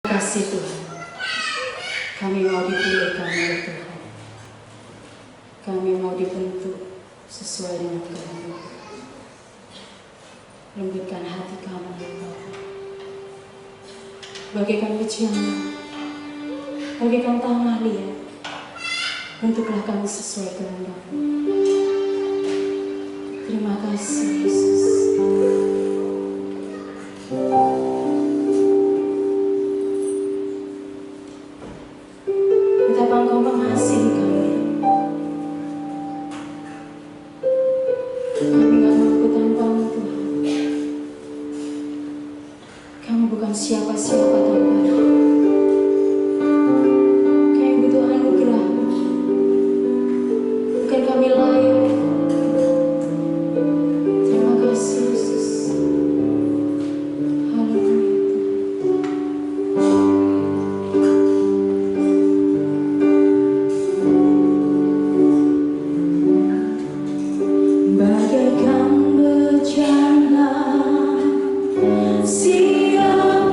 Kasih Tuhan, kami mau dipulihkan oleh Tuhan. Kami mau dibentuk sesuai dengan kehendak. Lembutkan hati kami, ya Bapa. Bagaikan ujianmu, bagaikan tanah liat, bentuklah kami sesuai kehendak-Mu. Terima kasih Yesus. Betapa Engkau mengasihi kami. Kami gak mampu tanpa-Mu Tuhan. Kami bukan siapa-siapa tanpa-Mu. Kami butuh anugerah-Mu. Bukan kami layak. Terima kasih Yesus. Haleluya. Bagaikan bejana siap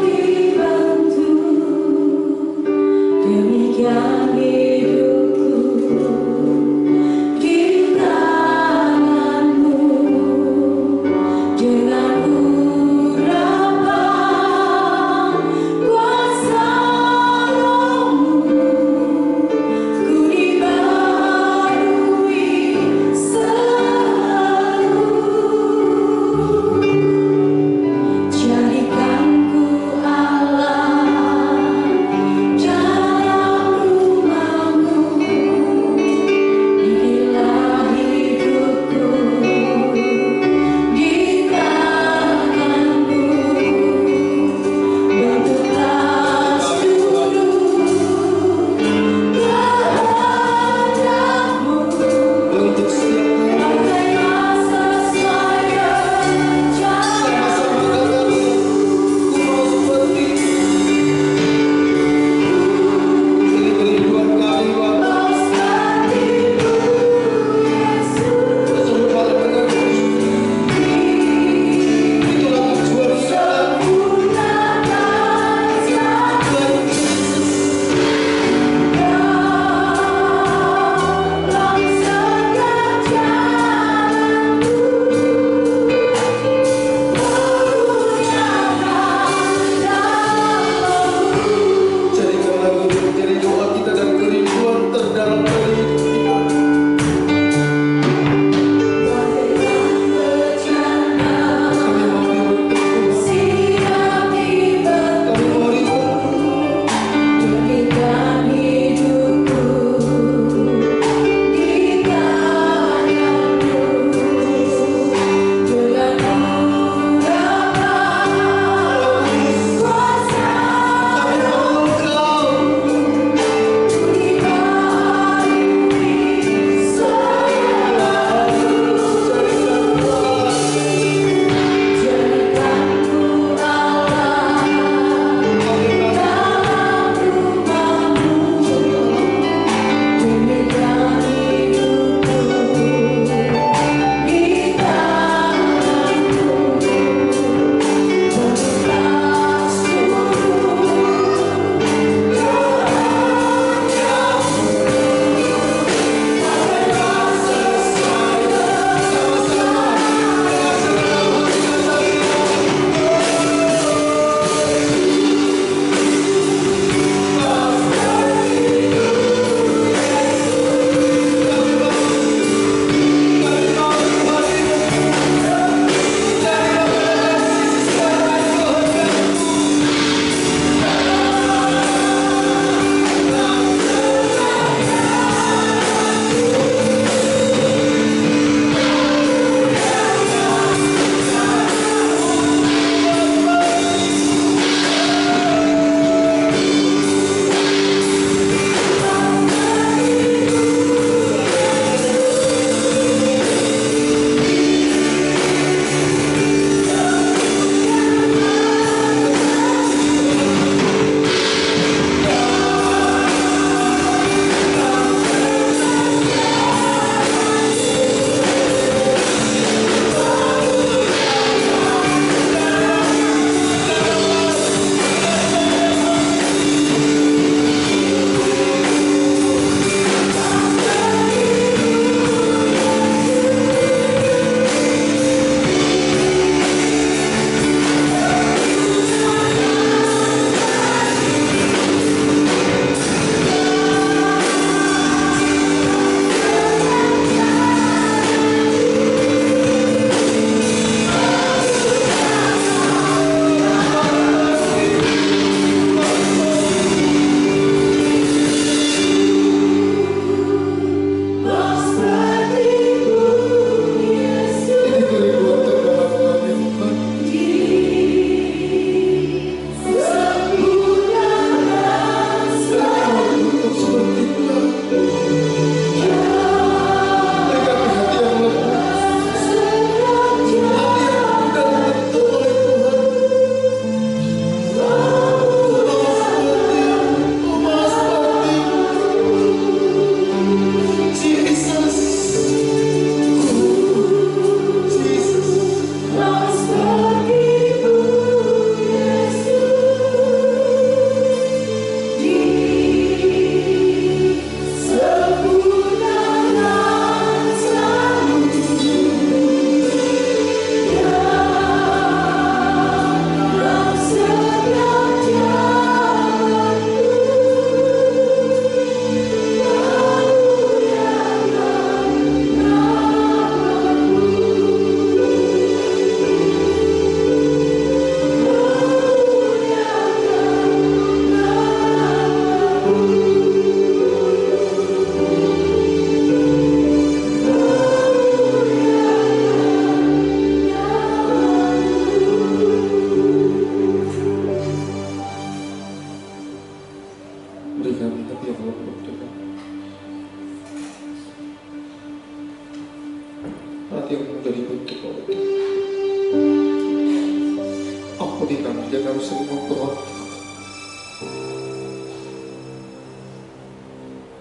Ampuni kami yang kami sering memberontak.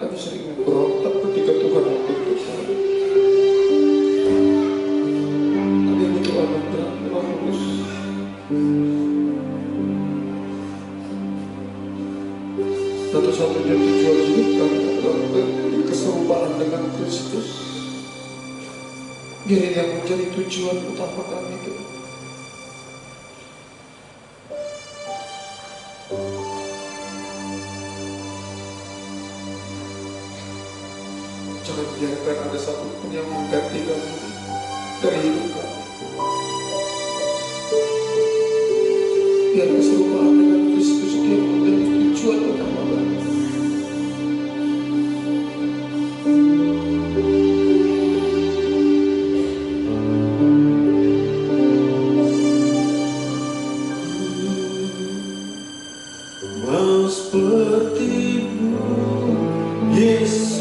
Kami sering memberontak ketika Tuhan membentuk kami. Kami butuh anugerah Roh Kudus. Satu-satunya tujuan hidup kami adalah menjadi keserupaan dengan Kristus. Biar ini yang menjadi tujuan utama kami, Tuhan. Jangan biarkan ada satupun yang mengganti kami dari hidup kami. Biar keserupaan dengan Kristus dia menjadi tujuan utama kami. Mau seperti-Mu, Yesus.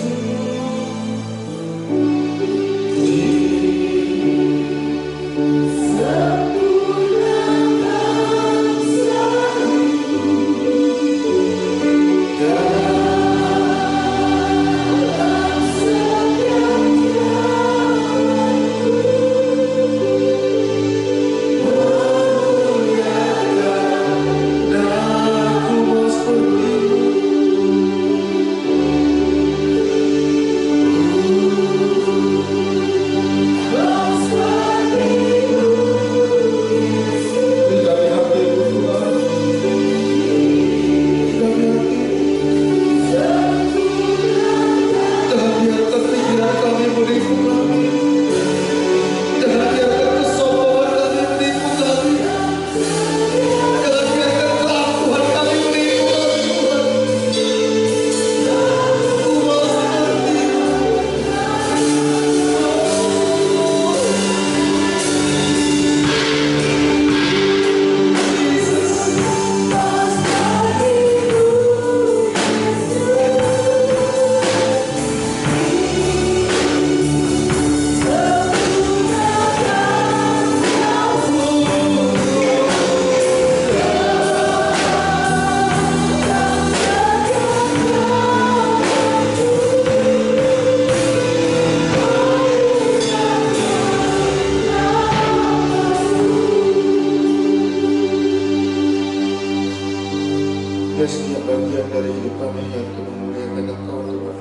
Setiap bagian dari hidup kami yang Tuhan memuliakan Engkau, Tuhan.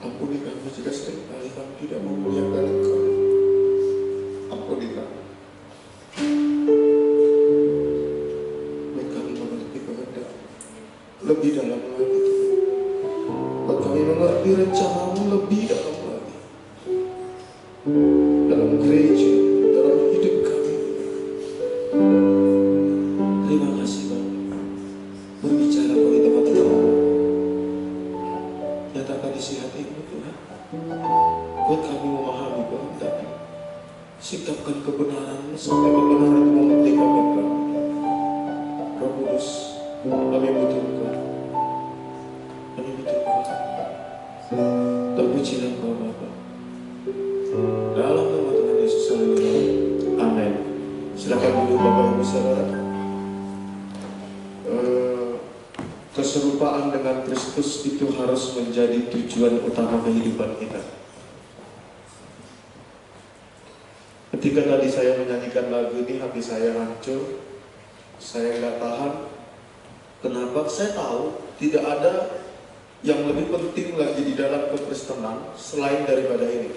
Ampuni kami jika seringkali kami tidak memuliakan Engkau. Ampuni kami. Buat kami mengerti kehendak lebih dalam lagi, Tuhan. Buat kami mengerti rencana-Mu lebih dalam lagi. Dalam gereja, dalam hidup kami. Terima kasih, Bapa. Berbicara bagi teman-teman, nyatakan isi hati-Mu, Tuhan. Buat kami memahami kehendak-Mu. Sikapkan kebenaran-Mu sampai kebenaran itu memerdekakan kami. Roh Kudus, kami butuh Engkau. Kami butuh Engkau. Terpujilah Engkau, Bapa. Dalam nama Tuhan Yesus, haleluya. Amin. Silakan duduk Bapak Ibu Saudara. Keserupaan dengan Kristus itu harus menjadi tujuan utama kehidupan kita. Ketika tadi saya menyanyikan lagu ini, hati saya hancur, saya nggak tahan. Kenapa? Saya tahu tidak ada yang lebih penting lagi di dalam kekristenan selain daripada ini.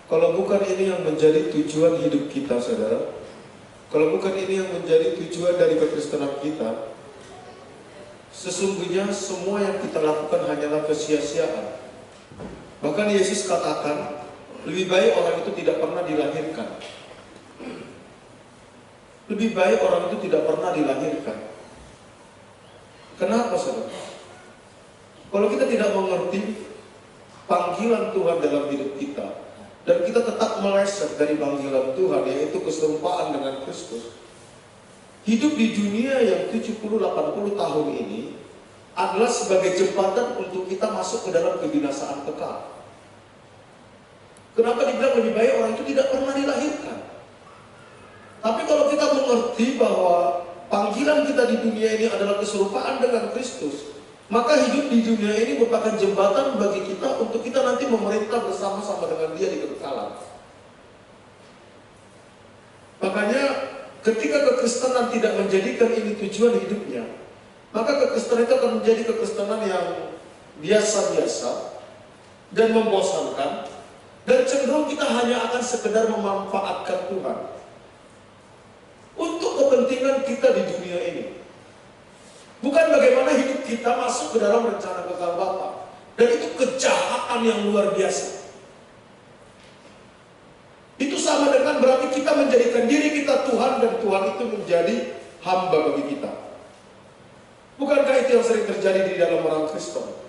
Kalau bukan ini yang menjadi tujuan hidup kita, saudara, kalau bukan ini yang menjadi tujuan dari kekristenan kita, sesungguhnya semua yang kita lakukan hanyalah kesia-siaan. Bahkan Yesus katakan, lebih baik orang itu tidak pernah dilahirkan. Lebih baik orang itu tidak pernah dilahirkan. Kenapa, saudara? Kalau kita tidak mengerti panggilan Tuhan dalam hidup kita, dan kita tetap meleset dari panggilan Tuhan, yaitu keserupaan dengan Kristus, hidup di dunia yang 70-80 tahun ini adalah sebagai jembatan untuk kita masuk ke dalam kebinasaan kekal. Kenapa dibilang lebih baik orang itu tidak pernah dilahirkan? Tapi kalau kita kita mengerti bahwa panggilan kita di dunia ini adalah keserupaan dengan Kristus, maka hidup di dunia ini merupakan jembatan bagi kita untuk kita nanti memerintah bersama-sama dengan Dia di kekekalan. Makanya ketika kekristenan tidak menjadikan ini tujuan hidupnya, maka kekristenan itu akan menjadi kekristenan yang biasa-biasa dan membosankan, dan cenderung kita hanya akan sekedar memanfaatkan Tuhan untuk kepentingan kita di dunia ini. Bukan bagaimana hidup kita masuk ke dalam rencana kekal Bapa. Dan itu kejahatan yang luar biasa. Itu sama dengan berarti kita menjadikan diri kita Tuhan dan Tuhan itu menjadi hamba bagi kita. Bukankah itu yang sering terjadi di dalam orang Kristen?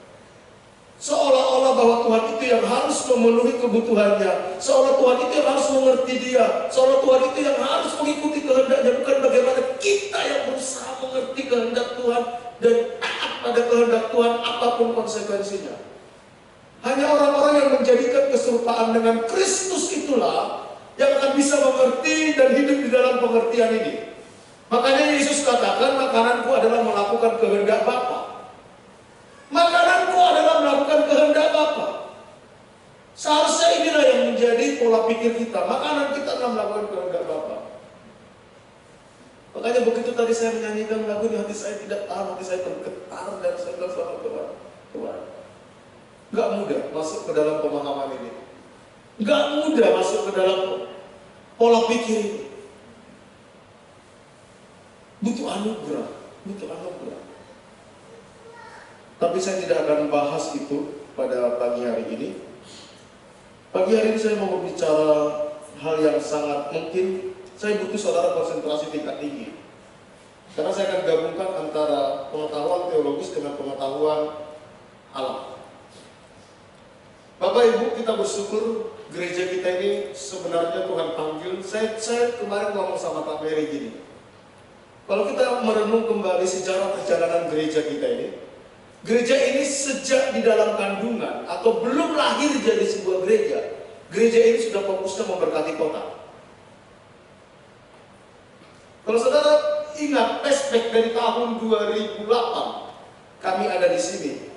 Seolah-olah bahwa Tuhan itu yang harus memenuhi kebutuhannya, seolah Tuhan itu yang harus mengerti dia, seolah Tuhan itu yang harus mengikuti kehendaknya. Bukan bagaimana kita yang berusaha mengerti kehendak Tuhan dan taat pada kehendak Tuhan apapun konsekuensinya. Hanya orang-orang yang menjadikan keserupaan dengan Kristus itulah yang akan bisa mengerti dan hidup di dalam pengertian ini. Makanya Yesus katakan, makananku adalah melakukan kehendak Bapa. Makananku adalah melakukan kehendak Bapa. Seharusnya inilah yang menjadi pola pikir kita. Makanan kita adalah melakukan kehendak Bapa. Makanya begitu tadi saya menyanyikan lagu ini, hati saya tidak tahan, hati saya bergetar dan saya bilang sama Tuhan, Tuhan, gak mudah masuk ke dalam pemahaman ini. Gak mudah masuk ke dalam pola pikir ini. Butuh anugerah, butuh anugerah. Tapi saya tidak akan bahas itu pada pagi hari ini. Pagi hari ini saya mau berbicara hal yang sangat mungkin saya butuh saudara konsentrasi tingkat tinggi. Karena saya akan gabungkan antara pengetahuan teologis dengan pengetahuan alam. Bapak Ibu, kita bersyukur gereja kita ini sebenarnya Tuhan panggil. Saya kemarin ngomong sama Pak Mary gini. Kalau kita merenung kembali sejarah perjalanan gereja kita ini, gereja ini sejak di dalam kandungan atau belum lahir jadi sebuah gereja, gereja ini sudah fokusnya memberkati kota. Kalau saudara ingat flashback dari tahun 2008, kami ada di sini.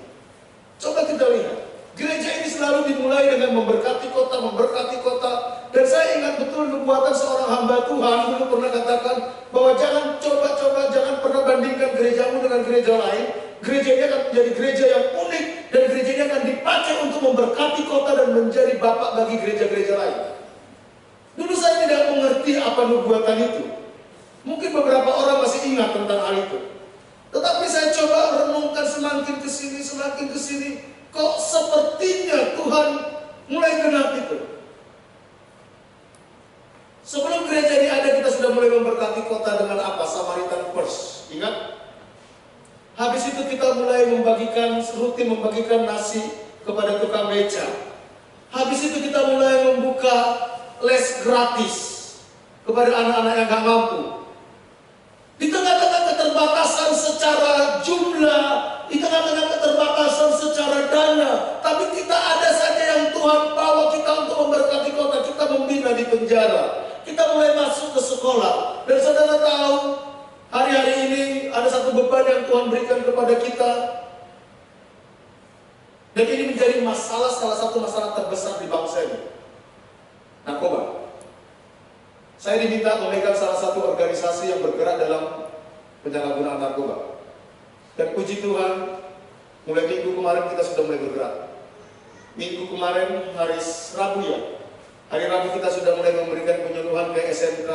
Coba kita lihat, gereja ini selalu dimulai dengan memberkati kota, memberkati kota. Dan saya ingat betul nubuatan seorang hamba Tuhan dulu pernah katakan bahwa jangan coba-coba, jangan pernah bandingkan gerejamu dengan gereja lain. Gereja ini akan menjadi gereja yang unik dan gereja ini akan dipakai untuk memberkati kota dan menjadi bapak bagi gereja-gereja lain. Dulu saya tidak mengerti apa nubuatan itu. Mungkin beberapa orang masih ingat tentang hal itu. Tetapi saya coba renungkan semakin ke sini, kok sepertinya Tuhan mulai genap itu. Sebelum gereja ini ada, kita sudah mulai memberkati kota dengan apa? Samaritan First. Ingat? Habis itu kita mulai rutin membagikan nasi kepada tukang beca. Habis itu kita mulai membuka les gratis kepada anak-anak yang gak mampu. Di tengah-tengah keterbatasan secara jumlah, di tengah-tengah keterbatasan secara dana, tapi kita ada saja yang Tuhan bawa kita untuk memberkati kota. Kita membina di penjara, kita mulai masuk ke sekolah. Dan saudara tahu, hari-hari ini ada satu beban yang Tuhan berikan kepada kita. Dan ini menjadi salah satu masalah terbesar di bangsa ini. Narkoba. Saya diminta memegang salah satu organisasi yang bergerak dalam penyalahgunaan narkoba. Dan puji Tuhan, mulai minggu kemarin kita sudah mulai bergerak. Minggu kemarin hari Rabu ya. Hari Rabu kita sudah mulai memberikan penyuluhan ke SMK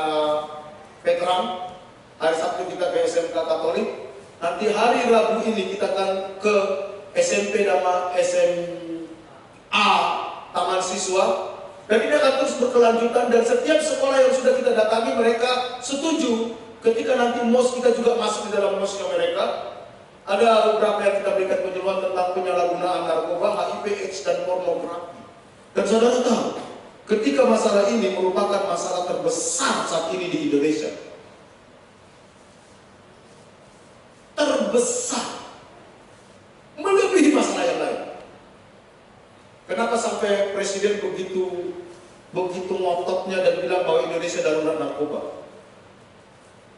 Veteran. Hari Sabtu kita ke SMK Katolik. Nanti hari Rabu ini kita akan ke SMP nama SMA Taman Siswa. Dan ini akan terus berkelanjutan. Dan setiap sekolah yang sudah kita datangi, mereka setuju ketika nanti MOS kita juga masuk di dalam MOSnya mereka. Ada beberapa yang kita berikan penyuluhan tentang penyalahgunaan narkoba, HIV, AIDS, dan pornografi. Dan saudara tahu, ketika masalah ini merupakan masalah terbesar saat ini di Indonesia. Terbesar, melebihi masalah yang lain. Kenapa sampai presiden begitu ngototnya dan bilang bahwa Indonesia darurat narkoba?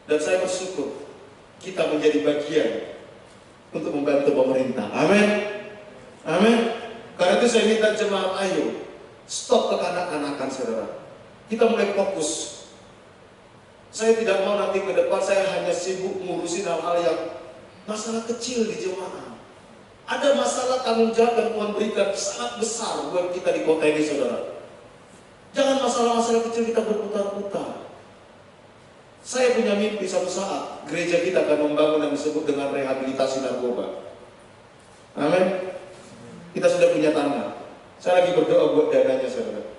Dan saya bersyukur kita menjadi bagian untuk membantu pemerintah. Amin. Amin. Karena itu saya minta jemaat, ayo stop kekanak-kanakan saudara. Kita mulai fokus. Saya tidak mau nanti ke depan saya hanya sibuk ngurusin hal-hal yang masalah kecil di jemaah. Ada masalah tanggung jawab yang Tuhan berikan sangat besar buat kita di kota ini saudara. Jangan masalah-masalah kecil kita berputar-putar. Saya punya mimpi suatu saat gereja kita akan membangun yang disebut dengan rehabilitasi narkoba. Amin. Kita sudah punya tanah. Saya lagi berdoa buat dananya saudara.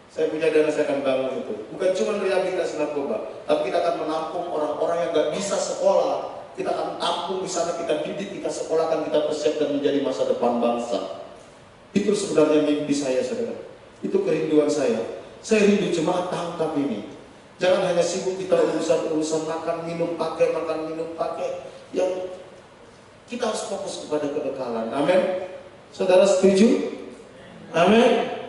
Saya punya dana, saya akan bangun itu. Bukan cuma rehabilitasi narkoba, tapi kita akan menampung orang-orang yang gak bisa sekolah. Kita akan tampung di sana, kita didik, kita sekolahkan, kita persiapkan menjadi masa depan bangsa. Itu sebenarnya mimpi saya saudara. Itu kerinduan saya. Saya rindu jemaat tangkap ini. Jangan hanya sibuk kita urusan makan minum pakai. Yang kita harus fokus kepada kebekalan. Amin. Saudara setuju? Amin.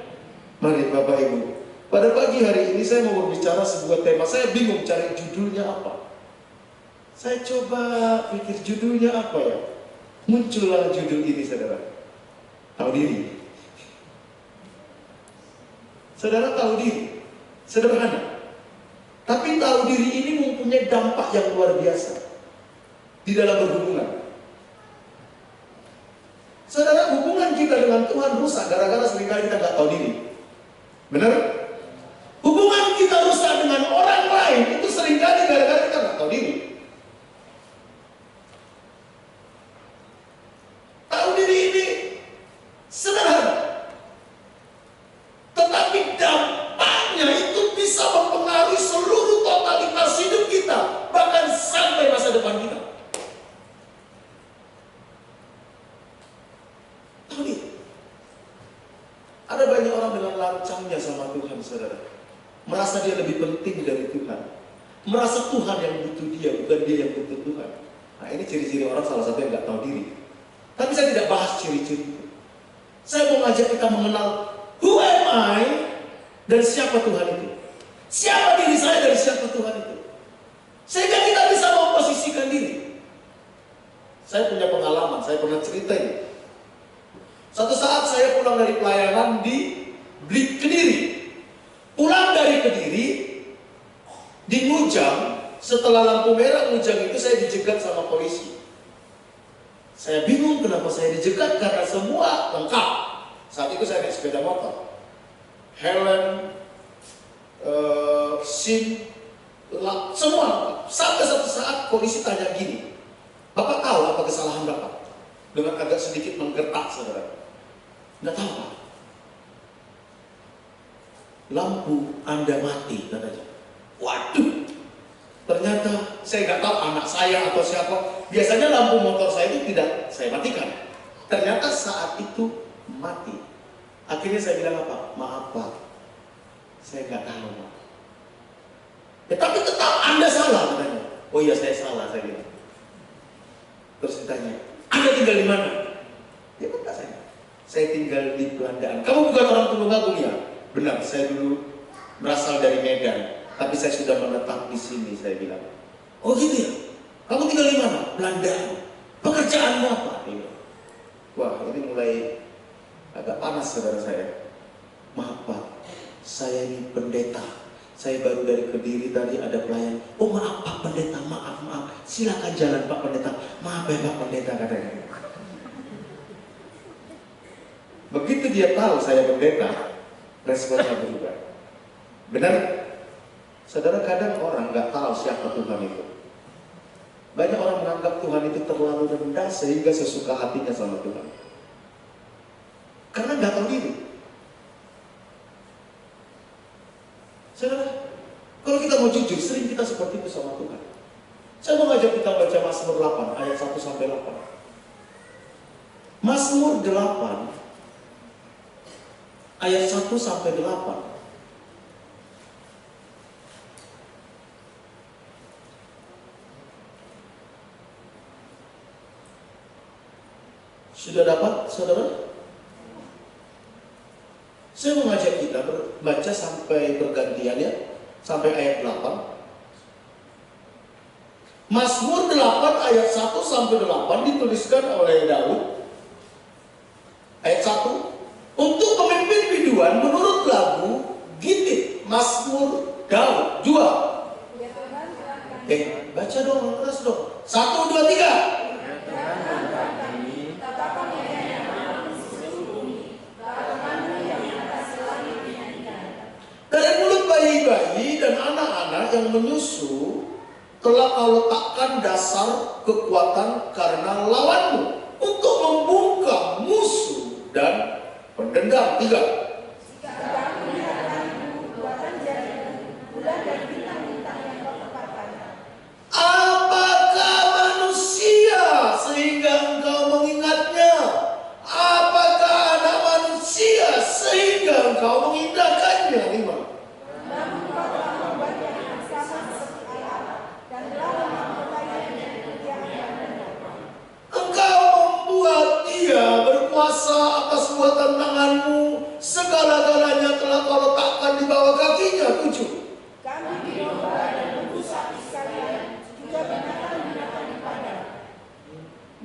Mari Bapak Ibu, pada pagi hari ini saya mau berbicara sebuah tema. Saya bingung cari judulnya apa. Saya coba pikir judulnya apa ya. Muncullah judul ini saudara. Tahu diri. Saudara tahu diri. Sederhana. Tapi tahu diri ini mempunyai dampak yang luar biasa di dalam berhubungan. Saudara, hubungan kita dengan Tuhan rusak gara-gara seringkali kita nggak tahu diri. Benar? Hubungan kita rusak dengan orang lain itu seringkali gara-gara kita nggak tahu diri. Tahu diri ini sederhana, tetapi dampaknya itu bisa mempengaruhi seluruh totalitas hidup kita, bahkan sampai masa depan kita. Tahu diri. Ada banyak orang dengan lancangnya sama Tuhan, saudara. Merasa dia lebih penting dari Tuhan. Merasa Tuhan yang butuh dia, bukan dia yang butuh Tuhan. Nah ini ciri-ciri orang salah satu yang nggak tahu diri. Tapi saya tidak bahas ciri-ciri itu. Saya mau ngajak kita mengenal who am I dan siapa Tuhan itu. Siapa diri saya dan siapa Tuhan itu. Sehingga kita bisa memposisikan diri. Saya punya pengalaman, saya pernah ceritain. Suatu saat saya pulang dari pelayanan di Kediri. Pulang dari Kediri, di Ngujang, setelah lampu merah Ngujang itu saya dijegat sama polisi. Saya bingung kenapa saya dijegat, karena semua lengkap. Saat itu saya naik sepeda motor. Helm, SIM, semua lengkap. Sampai satu saat polisi tanya gini, Bapak tahu apa kesalahan Bapak? Dengan agak sedikit menggertak saudara. Nggak tahu Pak. Lampu Anda mati katanya. Waduh. Ternyata saya nggak tahu anak saya atau siapa. Biasanya lampu motor saya itu tidak saya matikan. Ternyata saat itu mati. Akhirnya saya bilang apa? Maaf Pak. Saya nggak tahu Pak. Ya, tapi tetap Anda salah katanya. Oh iya saya salah saya bilang. Terus ditanya, Anda tinggal di mana? Dia kata saya tinggal di Belandaan. Kamu bukan orang Tulungagung ya? Benar, saya dulu berasal dari Medan, tapi saya sudah menetap di sini, saya bilang. Oh gitu ya? Kamu tinggal di mana? Belandaan. Pekerjaanmu apa? Dia. Wah, ini mulai agak panas saudara saya. Maaf Pak, saya ini pendeta. Saya baru dari Kediri tadi ada pelayan. Oh maaf Pak Pendeta, maaf. Silakan jalan Pak Pendeta. Maaf ya Pak Pendeta katanya. Begitu dia tahu saya pendeta, responnya berubah. Benar? Saudara, kadang orang nggak tahu siapa Tuhan itu. Banyak orang menganggap Tuhan itu terlalu rendah sehingga sesuka hatinya sama Tuhan. Karena nggak tahu diri. Saudara, kalau kita mau jujur, sering kita seperti itu sama Tuhan. Saya mau ngajak kita baca Mazmur 8 ayat 1 sampai 8. Mazmur 8 ayat 1 sampai 8. Sudah dapat, saudara? Saya mengajak kita baca sampai bergantian ya, sampai ayat 8. Mazmur 8 ayat 1 sampai 8 dituliskan oleh Daud. Ayat 1, untuk pemimpin biduan menurut lagu Gitit, Mazmur Daud. 2. Baca dong, terus dong. 1, 2, 3. Dari mulut bayi-bayi dan anak-anak yang menyusu telah kau letakkan dasar kekuatan karena lawanmu, untuk membungkam musuh dan pendendam. 3. Apakah manusia sehingga engkau mengingatnya? Apakah anak manusia sehingga engkau mengindahkannya? 5. Engkau membuat dia berkuasa atas buatan tanganmu, segala-galanya telah kau letakkan di bawah kakinya. 7.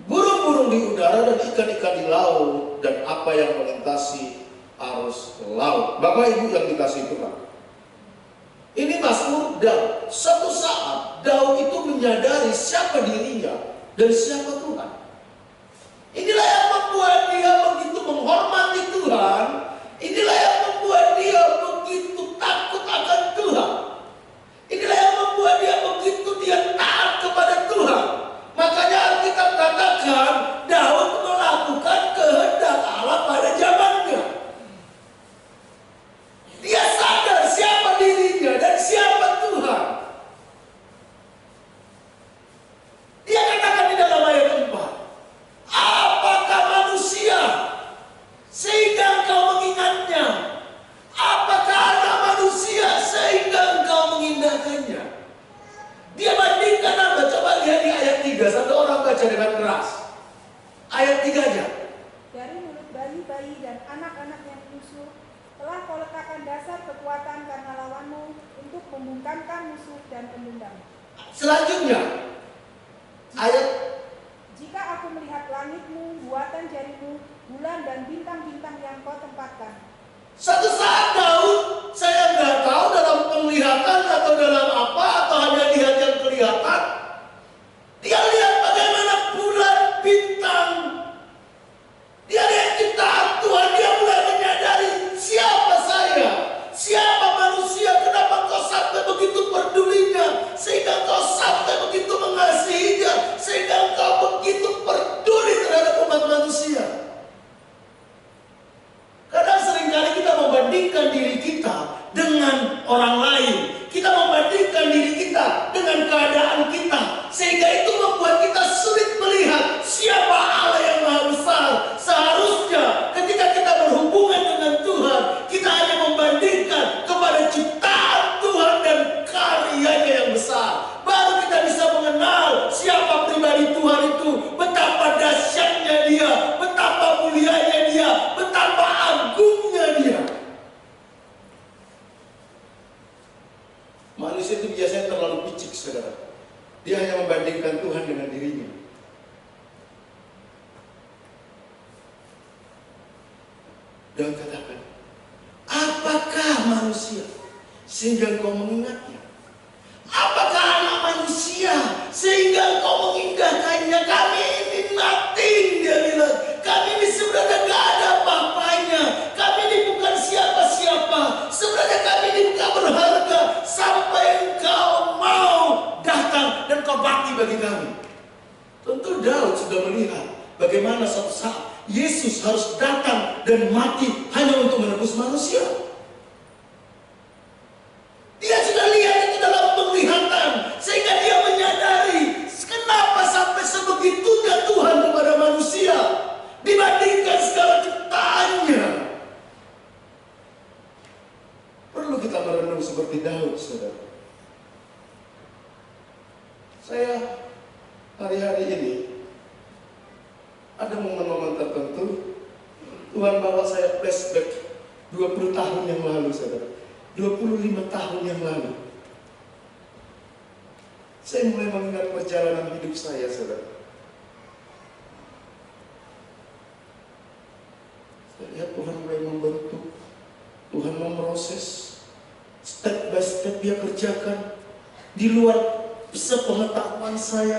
Burung-burung di udara dan ikan-ikan di laut dan apa yang melintasi arus laut. Bapak Ibu yang dikasihi Tuhan, ini Mazmur Daud. Suatu saat Daud itu menyadari siapa dirinya dan siapa Tuhan. Inilah yang membuat dia begitu menghormati Tuhan. Inilah yang membuat dia begitu takut akan Tuhan. Inilah yang membuat dia begitu taat kepada Tuhan. Makanya Alkitab katakan Daud melakukan kehendak Allah pada zamannya. Dia sadar siapa dirinya dan siapa Tuhan. Dia katakan di dalam ayat 4, apakah manusia sehingga engkau mengingatnya? Apakah anak manusia sehingga engkau mengindahkannya? Dia bandingkan apa? Coba lihat di ayat 3. Satu orang baca dengan keras. Ayat 3 aja. Dari mulut bayi-bayi dan anak-anak yang kusur telah kau letakkan dasar kekuatan karena lawanmu, untuk membungkamkan musuh dan pendendam. Selanjutnya ayat, jika aku melihat langitmu, buatan jarimu, bulan dan bintang-bintang yang kau tempatkan. satu saat Daud, saya nggak tahu dalam penglihatan atau dalam apa, atau hanya lihat yang kelihatan, dia lihat bagaimana bulan, bintang, dia lihat ciptaan Tuhan. Dia mulai menyadari siapa saya, siapa manusia, kenapa kau sampai begitu pedulinya, sehingga kau sampai begitu mengasihinya, sehingga kau begitu peduli terhadap umat manusia. Kadang seringkali kita membandingkan diri kita dengan orang lain. Kita membandingkan diri kita dengan keadaan kita, sehingga itu membuat kita sulit melihat siapa Allah yang Maha Besar. Seharusnya ketika kita berhubungan dengan Tuhan, kita hanya membandingkan kepada ciptaan Tuhan dan karyanya yang besar. Baru kita bisa mengenal siapa pribadi Tuhan itu, betapa dahsyatnya Dia, betapa mulianya Dia, betapa agungnya Dia. Manusia itu biasanya terlalu picik, saudara. Dia hanya membandingkan Tuhan dengan dirinya. Dan katakan, apakah manusia sehingga engkau mengingatnya? Apakah anak manusia sehingga engkau mengindahkannya? Kami ini nothing, dia bilang. Kami ini sebenarnya gak ada apa-apanya. Kami ini bukan siapa-siapa. Sebenarnya kami ini bukan berharga sampai engkau mau datang dan kau bakti bagi kami. Tentu Daud sudah melihat bagaimana suatu saat Yesus harus datang dan mati hanya untuk menebus manusia. Dia sudah lihat itu dalam penglihatan, sehingga dia menyadari kenapa sampai sebegitunya Tuhan kepada manusia dibandingkan segala ciptaannya. Perlu kita merenung seperti Daud, saudara. Saya hari-hari ini ada momen-momen tertentu Tuhan bawa saya flashback 20 tahun yang lalu, saudara. 25 tahun yang lalu. Saya mulai mengingat perjalanan hidup saya, saudara. Saya lihat Tuhan mulai membentuk, Tuhan memproses, step by step Dia kerjakan di luar sepengetahuan saya,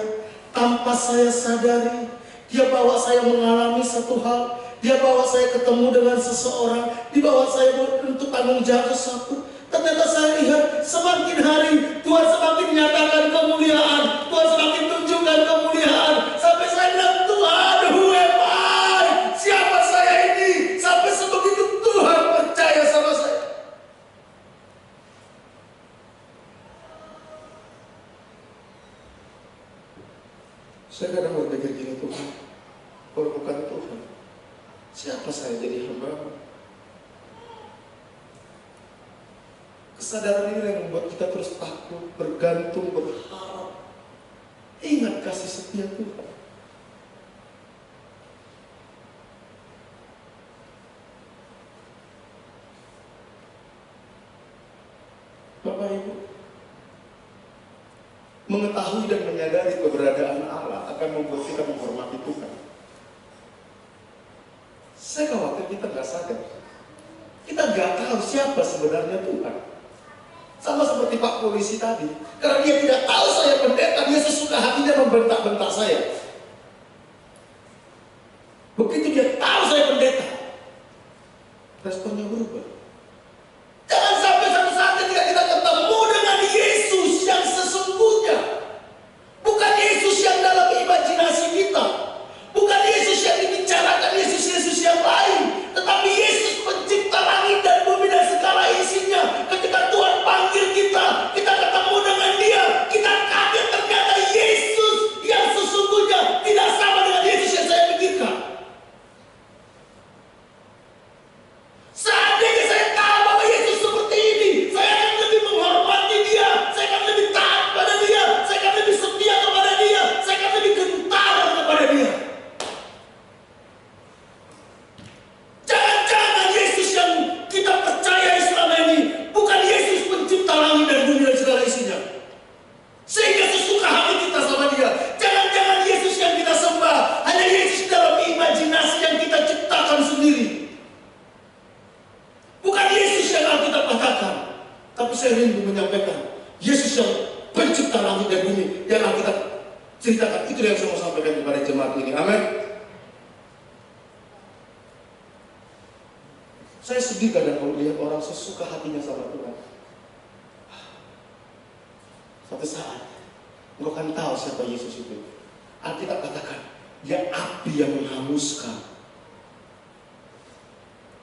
tanpa saya sadari. Dia bawa saya mengalami satu hal, Dia bawa saya ketemu dengan seseorang, dibawa saya untuk tanggung jawab sesuatu. Ternyata saya lihat semakin hari Tuhan semakin menyatakan kemuliaan, Tuhan semakin tunjukkan kemuliaan, sampai saya bilang, Tuhan, who am I? Siapa saya ini? Sampai sebegitu Tuhan percaya sama saya. Saya kadang berpikir gini, Tuhan, kalau bukan Tuhan, siapa saya jadi hamba? Kesadaran ini yang membuat kita terus takut, bergantung, berharap. Ingat kasih setia Tuhan. Bapak Ibu, mengetahui dan menyadari keberadaan Allah akan membuat kita menghormati Tuhan. Saya khawatir kita nggak sadar. Kita nggak tahu siapa sebenarnya Tuhan. Sama seperti Pak Polisi tadi. Karena dia tidak tahu saya pendeta, dia sesuka hatinya membentak-bentak saya. Begitu dia tahu saya pendeta, responnya berubah. Jangan sampai satu saat ketika kita ketemu dengan Yesus yang sesungguhnya, bukan Yesus yang dalam imajinasi kita, bukan Yesus yang dibicarakan, Yesus yang lain, tetapi Yesus pencipta langit dan bumi dan segala isinya. Ketika Tuhan panggil kita, kita ketemu dengan Dia, kita kaget ternyata Yesus yang sesungguhnya tidak sama dengan Yesus yang saya pikirkan. Seandainya saya tahu bahwa Yesus seperti ini, saya akan lebih menghormati Dia, saya akan lebih taat pada Dia, saya akan lebih setia kepada Dia, saya akan lebih gentar kepada Dia. Jangan-jangan Yesus yang kita percaya selama ini bukan Yesus pencipta langit dan bumi dan segala isinya, sehingga sesuka hati kita sama Dia. Jangan-jangan Yesus yang kita sembah hanya Yesus dalam imajinasi yang kita ciptakan sendiri, bukan Yesus yang Alkitab katakan. Tapi saya rindu menyampaikan Yesus yang pencipta langit dan bumi yang Alkitab ceritakan. Itu yang saya mau sampaikan kepada jemaat ini. Amin. Saya sedih kadang kalau lihat orang sesuka hatinya sama Tuhan. Suatu saat engkau akan tahu siapa Yesus itu. Alkitab katakan dia api yang menghanguskan.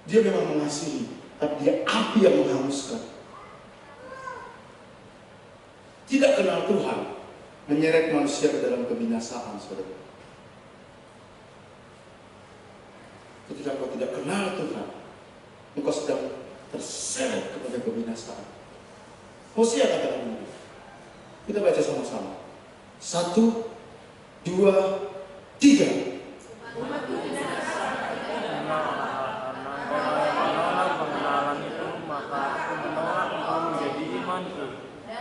Dia memang mengasihi, tapi dia api yang menghanguskan. Tidak kenal Tuhan menyeret manusia ke dalam kebinasaan, saudara. Ketika kau tidak kenal Tuhan, engkau sedang terseret kepada kebinasaan. Hosea katakan begitu. Kita baca sama-sama. 1, 2, 3.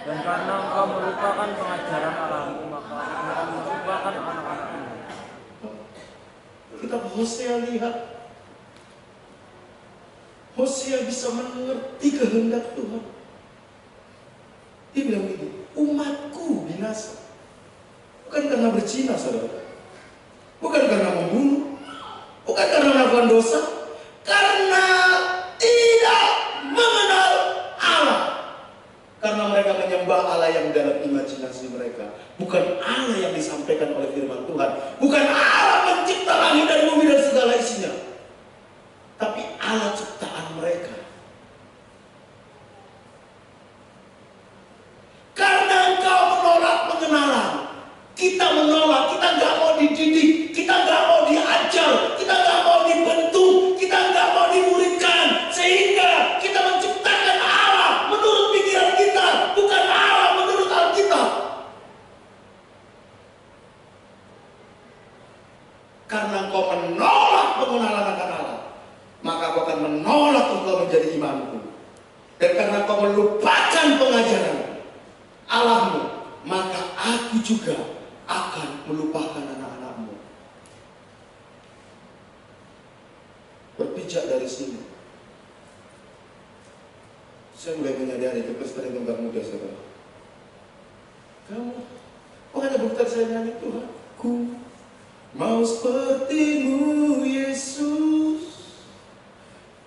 Dan karena engkau melupakan pengajaran Allahmu, maka engkau melupakan anak-anakmu. Kita Hosea lihat, Hosea bisa mengerti kehendak Tuhan. Dia bilang begini, umatku binasa bukan karena berzina, saudara, bukan karena membunuh, bukan karena melakukan dosa, karena tidak mengenal Allah. Karena mereka menyembah Allah yang dalam imajinasi mereka, bukan Allah yang disampaikan oleh firman Tuhan, bukan Allah pencipta langit dan bumi dan segala isinya, tapi Allah ciptaan mereka. Karena engkau menolak pengenalan, kita menolak, kita nggak mau dididik, kita nggak mau diajar, kita nggak mau dibentuk, kita nggak mau dimuridkan, sehingga kita menciptakan Allah menurut pikiran kita, bukan Allah menurut Alkitab. Karena engkau menolak pengenalan akan Allah, maka aku akan menolak engkau menjadi imamku. Dan karena engkau melupakan pengajaran Allahmu, maka aku juga akan melupakan anak-anakmu. Berpijak dari sini, saya mulai menyadari kekristenan itu gak mudah, saudara. Kamu, makanya bukan saya nyanyi, Tuhan, ku mau sepertimu Yesus,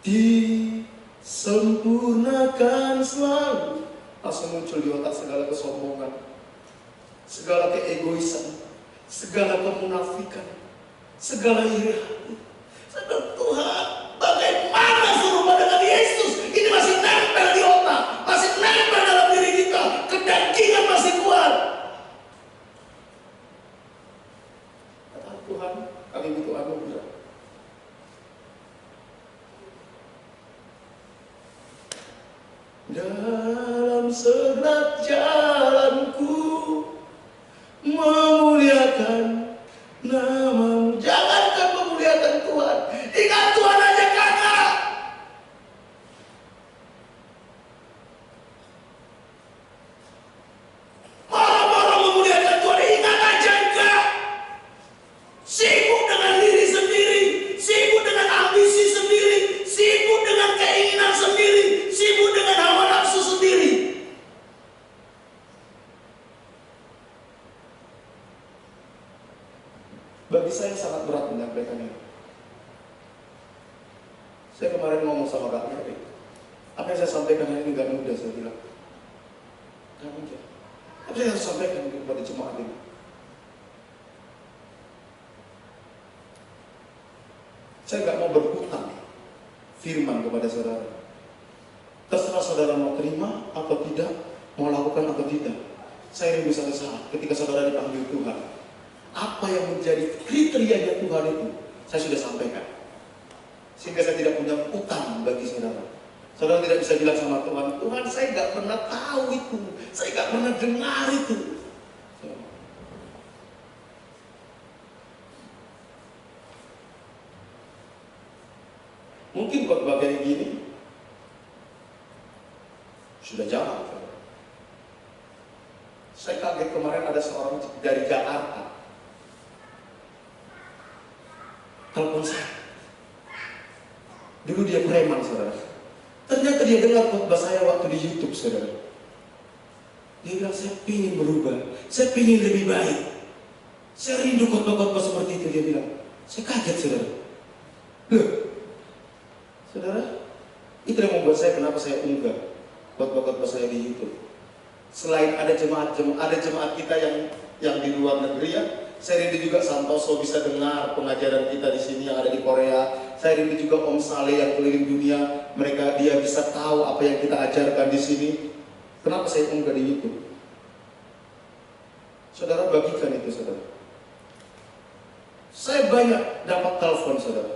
disempurnakan selalu. Langsung muncul di otak segala kesombongan, segala keegoisan, segala kemunafikan, segala iri hati. Saya bilang, Tuhan, bagaimana serupa dengan Yesus? Ini masih nempel di otak, masih nempel dalam diri kita, kedagingan masih kuat. Kata Tuhan, kami butuh anugerah. Dalam segenap jalanku memuliakan namamu. Jangankan memuliakan Tuhan, ingat Tuhan aja kagak. Marah-marah memuliakan Tuhan, ingat aja enggak. Sibuk dengan diri sendiri, sibuk dengan ambisi sendiri, sibuk dengan keinginan sendiri, sibuk dengan hawa nafsu sendiri. Bagi saya sangat berat menyampaikan ini. Saya kemarin ngomong sama Kak Mary, apa yang saya sampaikan hari ini gak mudah, saya bilang. Gak mudah. Apa yang saya harus sampaikan kepada jemaat ini? Saya gak mau berhutang firman kepada saudara. Terserah saudara mau terima atau tidak, mau lakukan atau tidak. Saya rindu satu saat ketika saudara dipanggil Tuhan, apa yang menjadi kriterianya Tuhan itu saya sudah sampaikan, sehingga saya tidak punya utang bagi saudara. Saudara tidak bisa bilang sama Tuhan, Tuhan saya gak pernah tahu itu, saya gak pernah dengar itu. Mungkin khotbah kayak gini sudah jarang. Saya kaget kemarin ada seorang dari Jakarta telepon saya. Dulu dia preman, saudara. Ternyata dia dengar khotbah saya waktu di YouTube, saudara. Dia bilang, saya ingin berubah, saya ingin lebih baik, saya rindu khotbah-khotbah seperti itu. Dia bilang, saya kaget, saudara. Loh, saudara, itu yang membuat saya, kenapa saya unggah khotbah-khotbah saya di YouTube. Selain ada jemaat kita yang di luar negeri, ya, saya rindu juga Santoso bisa dengar pengajaran kita di sini yang ada di Korea. Saya rindu juga Om Saleh yang keliling dunia, dia bisa tahu apa yang kita ajarkan di sini. Kenapa saya unggah di YouTube? Saudara, bagikan itu, saudara. Saya banyak dapat telepon, saudara.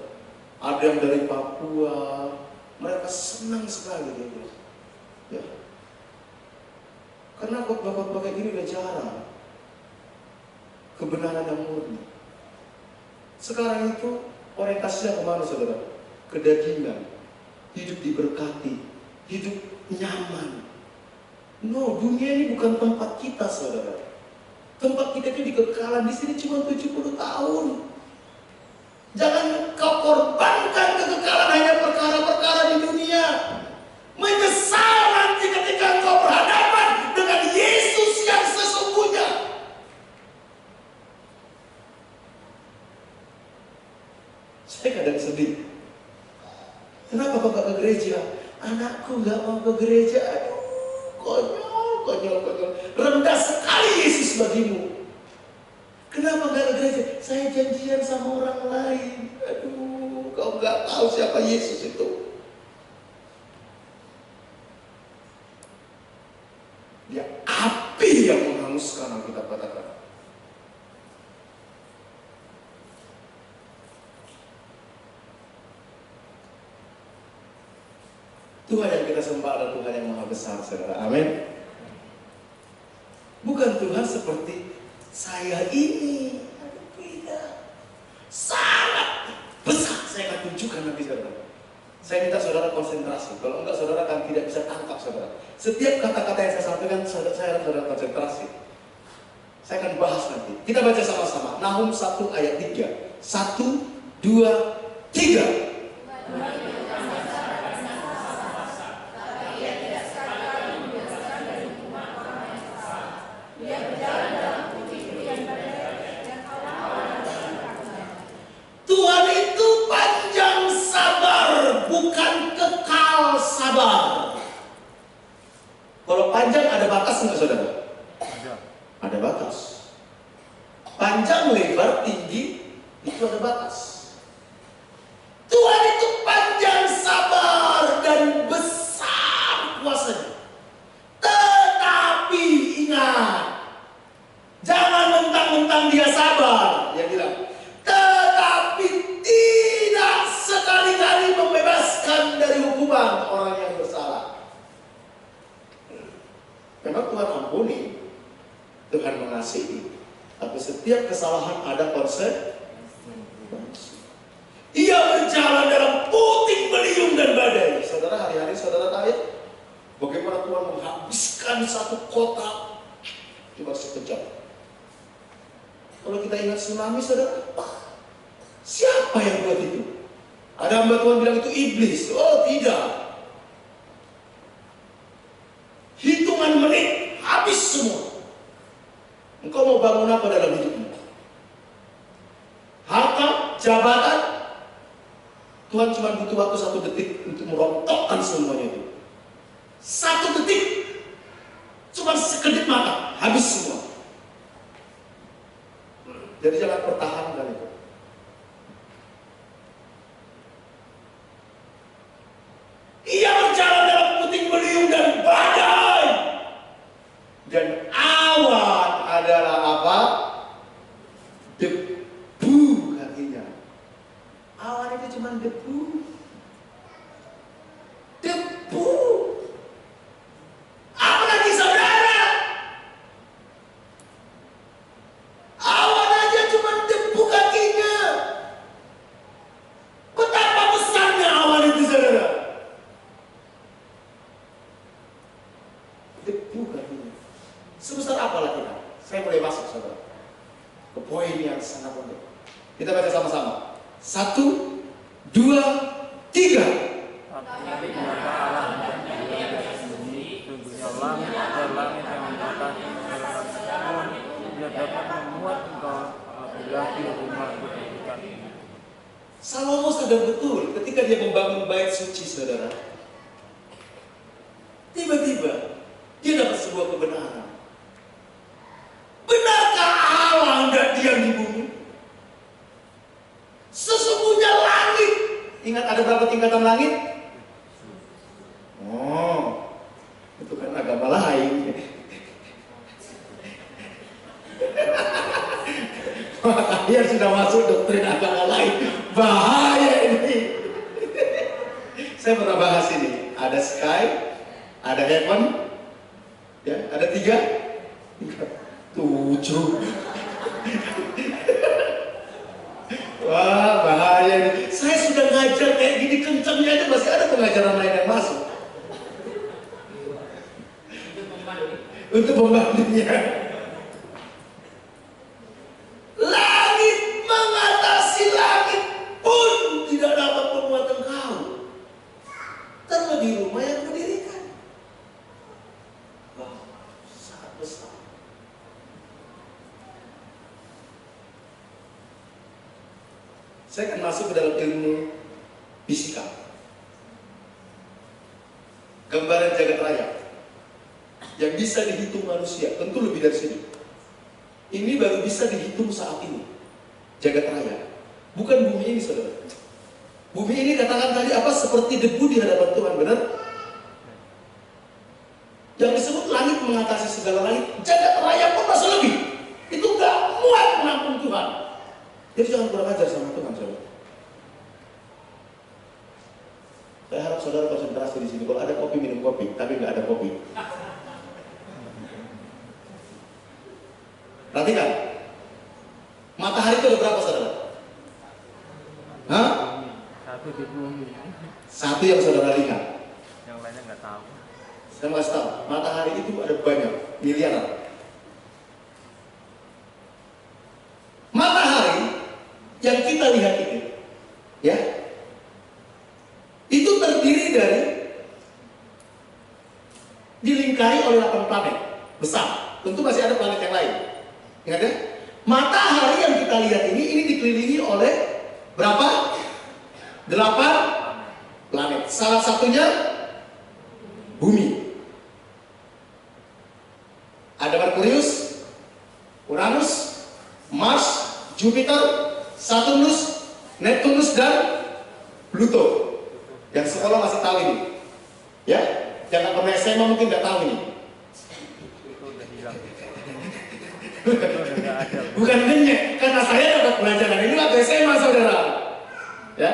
Ada yang dari Papua, mereka senang sekali gitu. Ya. Karena khotbah-khotbah kayak gini udah jarang. Kebenaran yang murni. Sekarang itu orientasinya kemana, saudara? Kedagingan, hidup diberkati, hidup nyaman. No, dunia ini bukan tempat kita, saudara. Tempat kita itu di kekekalan di sini cuma 70 tahun. Jangan kau korbankan kekekalan hanya perkara-perkara di dunia. Menyesal nanti ketika kau berhadapan dengan Yesus yang sesungguhnya. Saya kadang sedih. Kenapa kau gak ke gereja? Anakku gak mau ke gereja. Aduh, konyol. Rendah sekali Yesus bagimu. Kenapa gak ke gereja? Saya janjian sama orang lain. Aduh, kau gak tahu siapa Yesus itu. Dia api yang menghanguskan, Alkitab katakan. Tuhan yang kita sembah adalah Tuhan yang maha besar, saudara. Amin. Bukan Tuhan seperti saya ini. Aduh, beda. Sangat besar. Saya akan tunjukkan nanti, saudara. Saya minta saudara konsentrasi. Kalau enggak, saudara akan tidak bisa tangkap, saudara. Setiap kata-kata yang saya sampaikan, saya harus saudara konsentrasi. Saya akan bahas nanti. Kita baca sama-sama. Nahum 1 ayat 3. 1, 2, 3. Tuhan itu panjang sabar, bukan kekal sabar. Kalau panjang ada batas nggak saudara? Ada batas. Panjang, lebar, tinggi, itu ada batas. Tuhan itu panjang sabar dan besar kuasanya. Tetapi ingat, jangan mentang-mentang dia sabar. Dia bilang, tetapi tidak sekali-kali membebaskan dari hukuman orang yang bersalah. Memang Tuhan ampuni, Tuhan mengasihi, tapi setiap kesalahan ada konsekuensi. Ia berjalan dalam puting beliung dan badai. Saudara, hari-hari saudara tahu ya, bagaimana Tuhan menghabiskan satu kota cuma sekejap. Kalau kita ingat tsunami, saudara, siapa yang buat itu? Ada hamba Tuhan bilang itu iblis. Oh tidak, hitungan menit habis semua. Engkau mau bangun apa dalam hidupmu? Harta, jabatan, Tuhan cuma butuh waktu 1 detik untuk merontokkan semuanya itu. 1 detik, cuma sekedip mata, habis semua. Jadi jangan pertahankan itu. Ia berjalan dalam puting beliung dan badai. Dan awan adalah apa? Debu kakinya. Awan itu cuma debu. Debu. Apalagi saudara? Awan aja cuma debu kakinya. Betapa besarnya awan itu, saudara. Debu kakinya. Sebesar apalah kita? Saya mulai masuk, saudara, ke poin yang sangat penting. Kita baca sama-sama. 1, 2, 3. Langit yang membatasi segala dia dapat memuat engkau lebih lagi rumah kedudukan ini. Salomo sadar betul ketika dia membangun bait suci, saudara. Tiba-tiba dia dapat sebuah kebenaran. Benarkah Allah hendak diam di bumi? Sesungguhnya langit. Ingat ada berapa tingkatan langit? Oh, itu kan agama lain. Dia sudah masuk doktrin agama lain. Bahaya ini. Saya pernah bahas ini. Ada sky, ada heaven, ya, ada 3, 7. Wah, bahaya ini. Saya sudah ngajar kayak gini kencangnya aja masih ada pengajaran lain yang masuk. Untuk pembandingnya. Langit mengatasi langit pun tidak dapat memuat engkau. Terlebih rumah yang kudirikan. Wah, sangat besar. Saya akan masuk ke dalam ilmu fisika. Gambaran jagat raya yang bisa dihitung manusia, tentu lebih dari sini. Ini baru bisa dihitung saat ini. Jagat raya, bukan bumi ini, saudara. Bumi ini katakan tadi apa? Seperti debu di hadapan Tuhan, benar? Yang disebut langit mengatasi segala langit, jagat raya pun masih lebih. Itu gak muat menampung Tuhan. Jadi jangan kurang ajar sama Tuhan, saudara. Saya harap saudara konsentrasi di sini. Kalau ada kopi, minum kopi, tapi nggak ada kopi. Perhatikan, matahari itu ada berapa, saudara? Hah? 1 di bumi. 1 yang saudara lihat. Yang lainnya nggak tahu. Saya mau kasih tahu, matahari itu ada banyak, miliaran. besar. Tentu masih ada planet yang lain. Ingat ya? Matahari yang kita lihat ini dikelilingi oleh berapa? 8 planet. Salah satunya bumi. Ada Merkurius, Uranus, Mars, Jupiter, Saturnus, Neptunus, dan Pluto. Yang sekolah masih tahu ini. Ya, jangan pernah SMA mungkin nggak tahu ini. Itu udah hilang. Itu udah nggak ada. Bukan ngenyek, karena saya dapat pelajaran ini waktu SMA, saudara. Ya,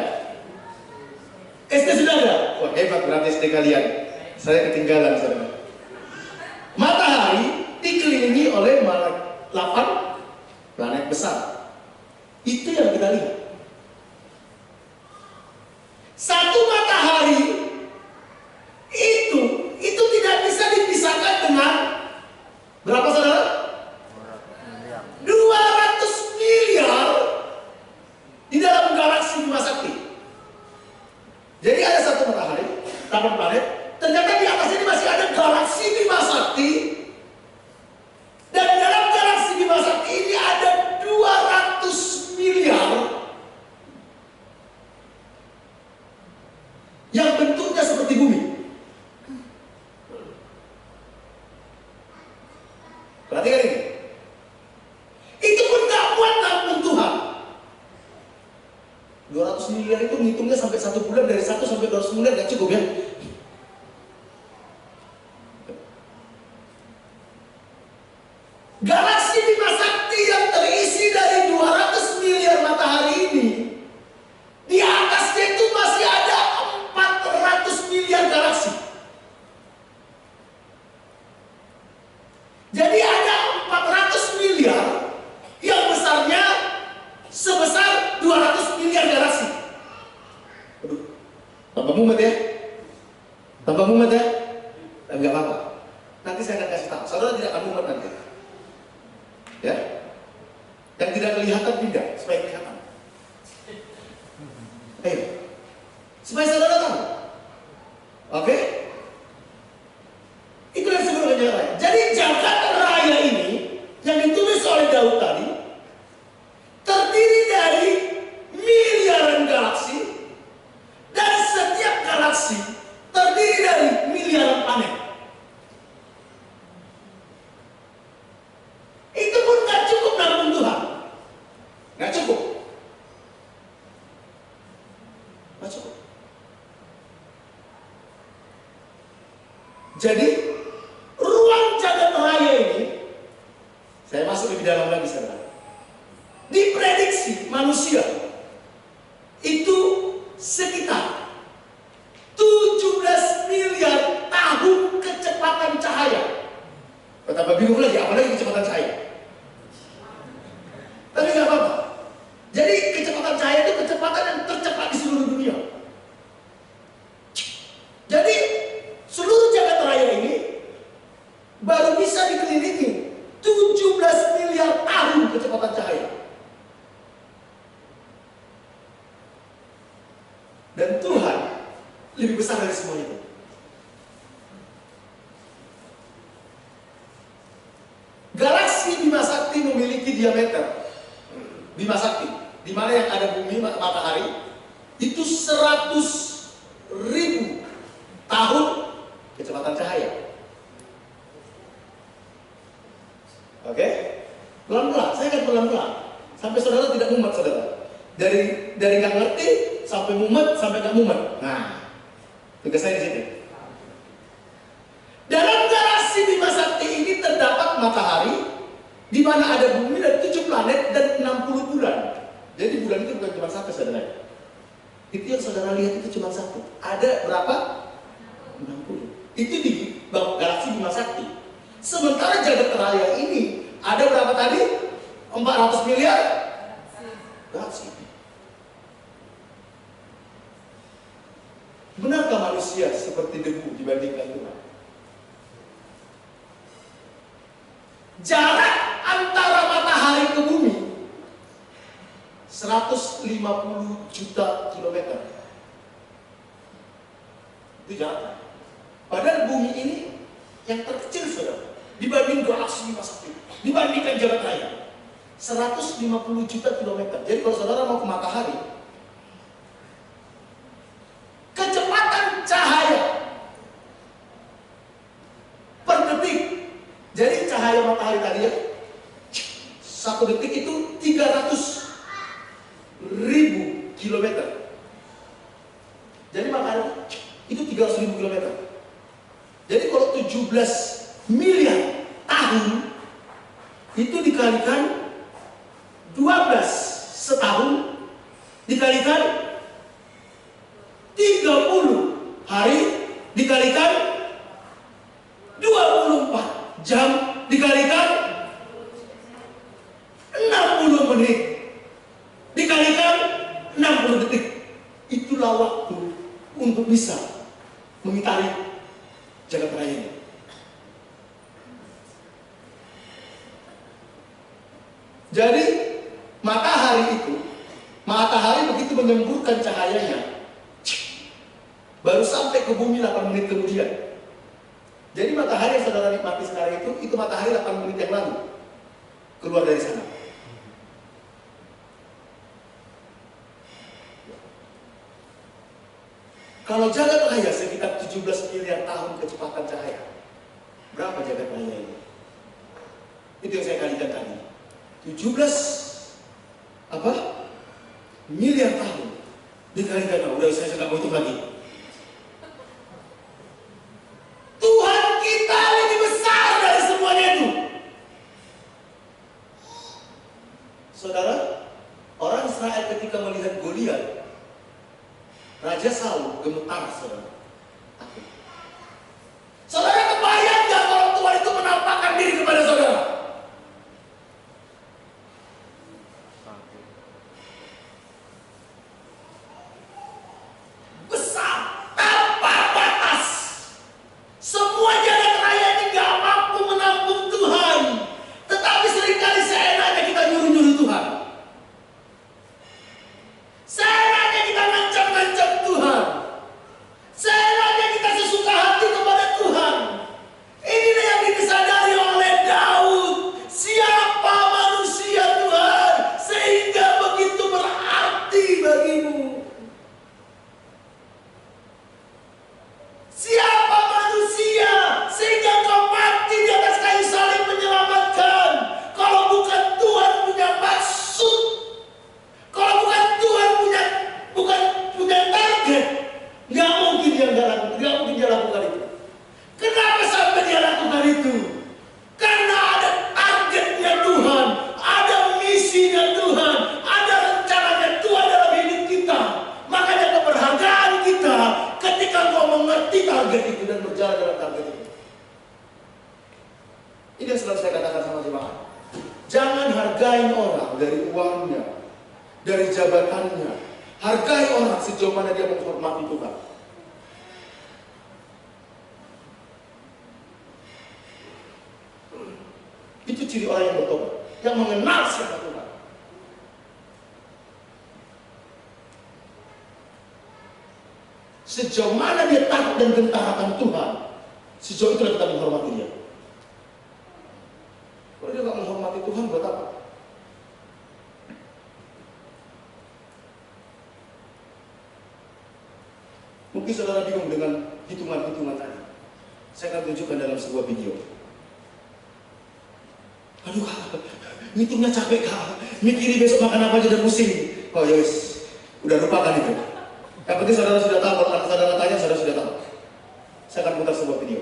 SD sudah ada. Wah, hebat berarti SD kalian. Saya ketinggalan, saudara. Matahari dikelilingi oleh 8 planet besar. Itu yang kita lihat. Satu matahari itu tidak bisa dipisahkan dengan berapa, saudara? 200 miliar di dalam galaksi Bima Sakti. Jadi ada satu matahari, 8 planet. Ternyata di atas ini masih ada galaksi Bima Sakti. Dan dalam galaksi Bima Sakti ini ada 200 miliar yang bentuknya seperti bumi. Perhatikan ini. Itu pun gak kuat nampung Tuhan. 200 miliar itu ngitungnya sampai 1 bulan, dari 1 sampai 200 miliar gak cukup ya. Galaksi Bima Sakti yang terisi dari 200 miliar matahari ini, di atasnya itu masih ada 400 miliar galaksi. Jadi ada 400 miliar yang besarnya sebesar 200 miliar galaksi. Aduh, tambah mumet ya? Tambah mumet ya? Enggak apa-apa. Nanti saya akan kasih tahu. Saudara tidak akan mumet nanti. Ya, yang tidak kelihatan pindah supaya kelihatan. Ayo, supaya saudara tahu. Oke? Itu yang disebut dengan jagat raya. Jadi jagat raya ini yang ditulis oleh Daud tadi terdiri dari miliaran galaksi, dan setiap galaksi terdiri dari miliaran planet. Itu pun gak cukup nampung Tuhan. Gak cukup. Gak cukup. Jadi ruang jagat raya ini, saya masuk lebih dalam lagi, saudara. Diprediksi manusia itu sekitar 17 miliar tahun kecepatan cahaya. Betapa bingung lagi, apalagi kecepatan cahaya. Tapi nggak apa-apa. Jadi kecepatan cahaya itu kecepatan yang tercepat di seluruh dunia. Jadi seluruh jagat raya ini baru bisa dikelilingi 17 miliar tahun kecepatan cahaya. Dan Tuhan lebih besar dari semua itu. Galaksi Bima Sakti memiliki diameter, Bima Sakti, di mana yang ada bumi matahari itu 100.000 tahun kecepatan cahaya. Oke? Pelan-pelan, saya akan pelan-pelan sampai saudara tidak mumet, saudara. Dari nggak ngerti sampai mumet, sampai nggak mumet. Nah, tugas saya di sini. Dalam galaksi Bima Sakti ini terdapat matahari, di mana ada bumi dan 7 planet dan 60 bulan. Jadi bulan itu bukan cuma satu, saudara. Itu yang saudara lihat itu cuma satu. Ada berapa? 60. Itu di galaksi Bima Sakti. Sementara jagat raya ini ada berapa tadi? 400 miliar galaksi. Benarkah manusia seperti debu dibandingkan Tuhan? Jarak antara matahari ke bumi 150 juta kilometer. Itu jaraknya. Padahal bumi ini yang terkecil, saudara, dibanding bergalaksi bima sakti. Dibandingkan jagat raya 150 juta kilometer. Jadi kalau saudara mau ke matahari, kecepatan cahaya per detik. Jadi cahaya matahari tadi ya, 1 detik itu 300.000 kilometer. Jadi matahari itu 300.000 kilometer. Jadi kalau 17 miliar tahun itu dikalikan 12 setahun, dikalikan 30 hari, dikalikan 24 jam, dikalikan 60 menit, dikalikan 60 detik. Itulah waktu untuk bisa mengitari jagat raya ini. Jadi matahari begitu menyemburkan cahayanya, baru sampai ke bumi 8 menit kemudian. Jadi matahari yang saudara nikmati sekarang itu matahari 8 menit yang lalu keluar dari sana. Kalau jagat raya sekitar 17 miliar tahun kecepatan cahaya, berapa jagat raya ini? Itu yang saya kalikan tadi. 17 miliar tahun dikalikan, udah saya nggak mau hitung lagi. Tuhan kita lebih besar dari semuanya itu. Saudara, orang Israel ketika melihat Goliat, Raja Saul gemetar, saudara. Saudara kebayang nggak kalau Tuhan itu menampakkan diri kepada saudara? Besar, tanpa batas. Semua jagat raya ini nggak mampu menampung Tuhan. Tetapi seringkali seenaknya kita nyuruh-nyuruh Tuhan. Seenaknya kita ngancam-ngancam Tuhan. Seenaknya kita sesuka hati kepada Tuhan. Inilah yang disadari oleh Daud. Siapa manusia Tuhan sehingga begitu berarti bagimu? Siapa manusia sehingga kau mati di atas kayu salib menyelamatkan? Kalau bukan Tuhan punya maksud, kalau bukan Tuhan punya target, nggak mungkin dia lakukan itu. Kenapa sampai dia lakukan itu? Karena ada targetnya Tuhan, ada misinya Tuhan, ada rencananya Tuhan dalam hidup kita. Makanya keberhargaan kita ketika kau mengerti target itu dan berjalan dalam target itu. Ini yang selalu saya katakan sama jemaat. Jangan hargai orang dari uangnya, dari jabatannya. Hargai orang sejauh mana dia menghormati Tuhan. Itu ciri orang yang bertobat, yang mengenal siapa Tuhan. Sejauh mana dia takut dan gentar akan Tuhan, sejauh itulah kita menghormati dia. Kalau dia nggak menghormati Tuhan, buat apa? Mungkin saudara bingung dengan hitungan-hitungan tadi. Saya akan tunjukkan dalam sebuah video. Aduh kak, ngitungnya capek kak. Mikirin besok makan apa aja dan pusing. Oh yos, udah lupakan itu. Yang penting saudara sudah tahu, kalau anak saudara tanya, saudara sudah tahu. Saya akan putar sebuah video.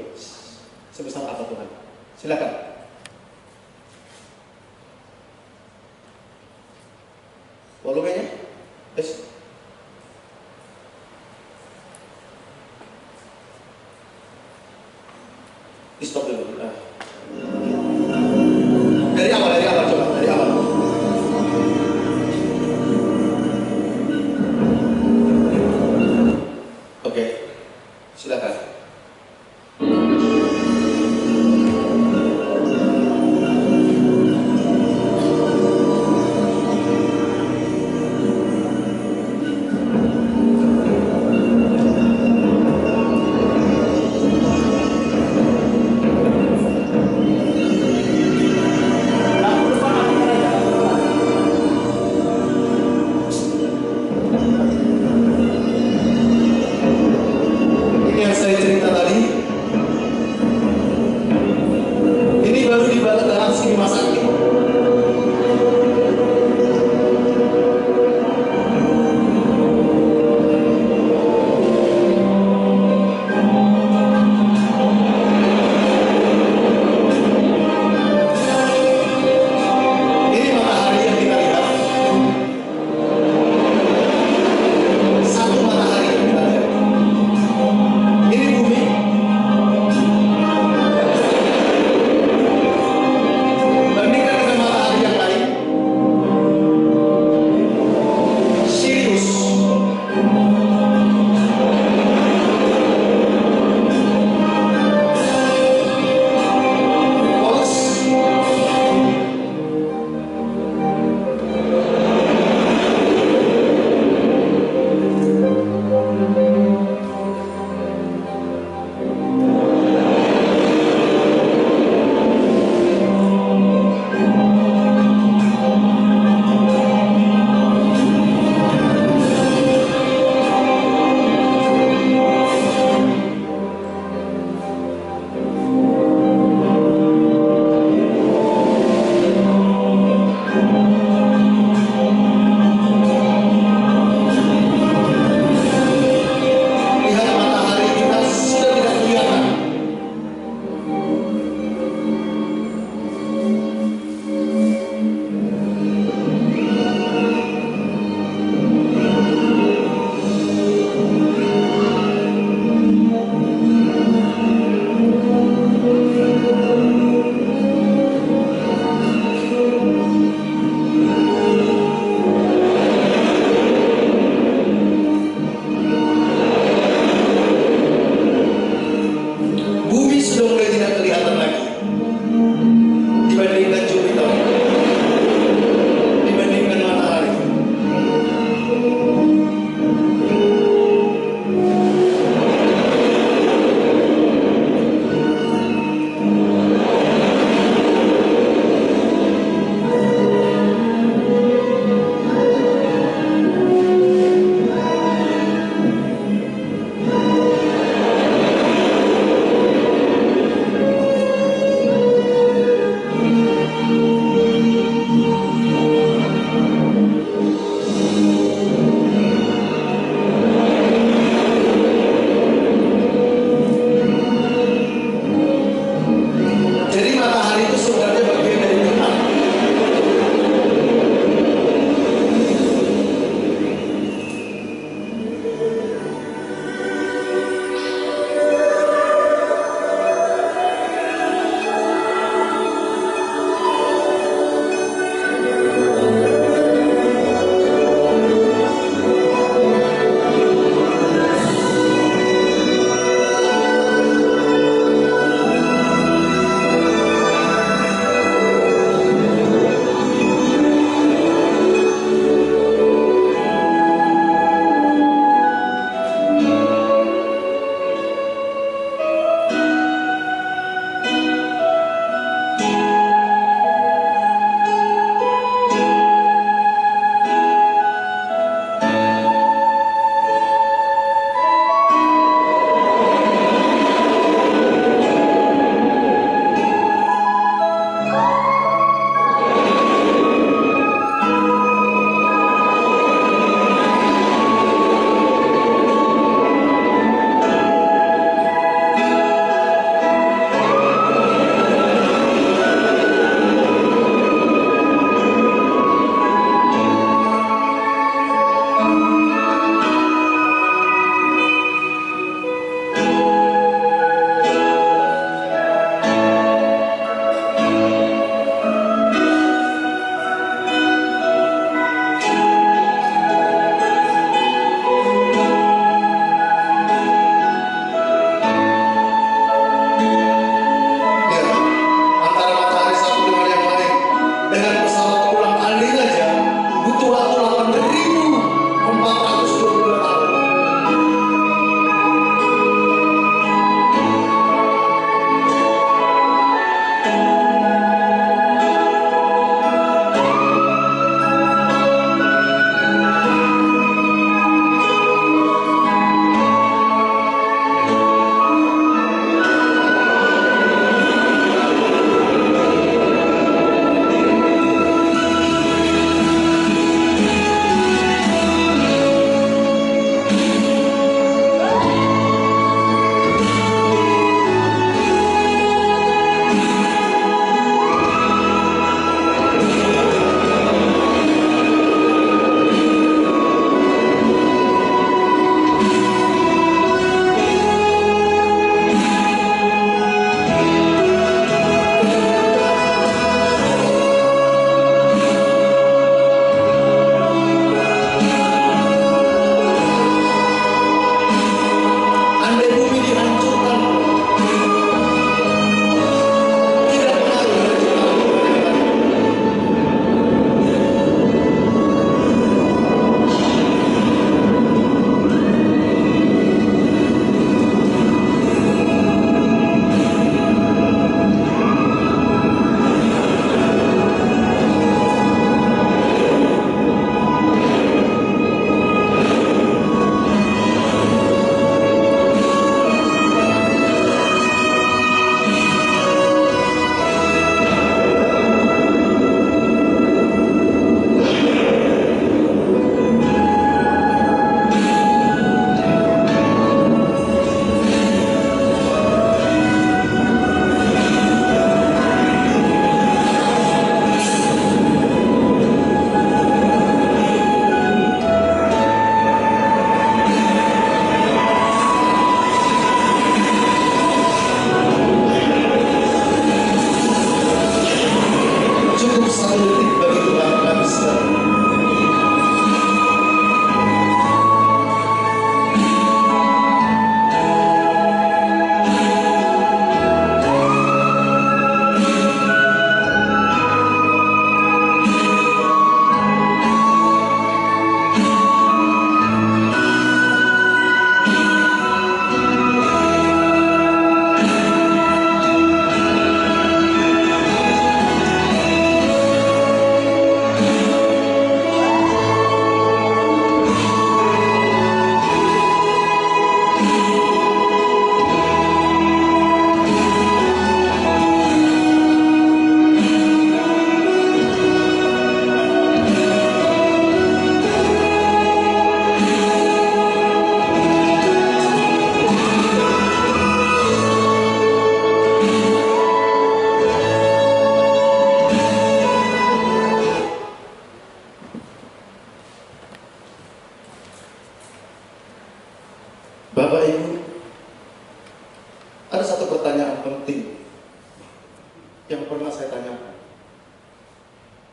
Sebesar apa Tuhan? Silakan. Volumenya? Yes. Stop dulu. Dari awal coba, dari awal. Oke, silakan.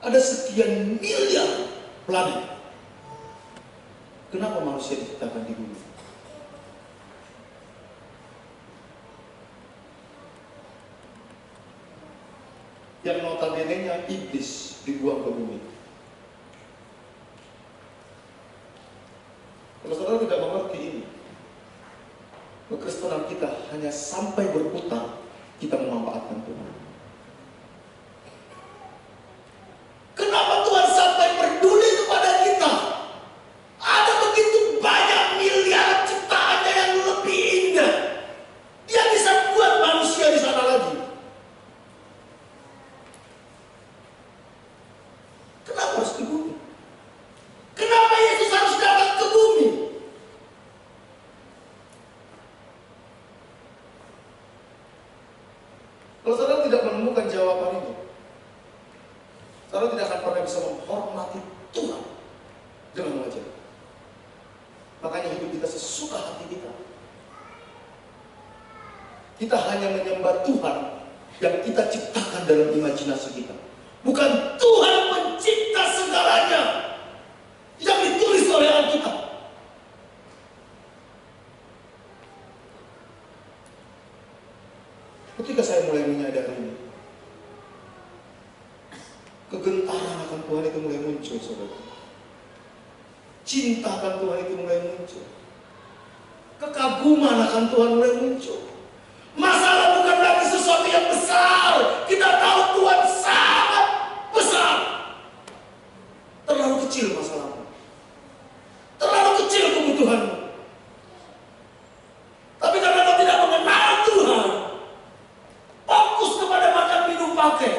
Ada sekian miliar planet. Kenapa manusia diciptakan di bumi? Yang notabene-nya iblis dibuang ke bumi. Kalau saudara tidak mengerti ini, kekristenan kita hanya sampai berputar kita memanfaatkan Tuhan. Kenapa Tuhan sampai peduli kepada kita? Ada begitu banyak miliar ciptaannya yang lebih indah. Dia bisa buat manusia di sana lagi. Kenapa harus ke bumi? Kenapa Yesus harus datang ke bumi? Kalau saudara tidak menemukan jawaban ini, saudara tidak akan pernah bisa menghormati Tuhan dengan wajar. Makanya hidup kita sesuka hati kita. Kita hanya menyembah Tuhan yang kita ciptakan dalam imajinasi kita. Bukan Tuhan pencipta segalanya yang ditulis oleh Alkitab. Ketika saya mulai menyadari ini, kegentaran akan Tuhan itu mulai muncul, saudara. Cinta akan Tuhan itu mulai muncul. Kekaguman akan Tuhan mulai muncul. Masalah bukan lagi sesuatu yang besar. Kita tahu Tuhan sangat besar. Terlalu kecil masalahmu. Terlalu kecil kebutuhanmu. Tapi karena kau tidak mengenal Tuhan, fokus kepada makan minum pakai,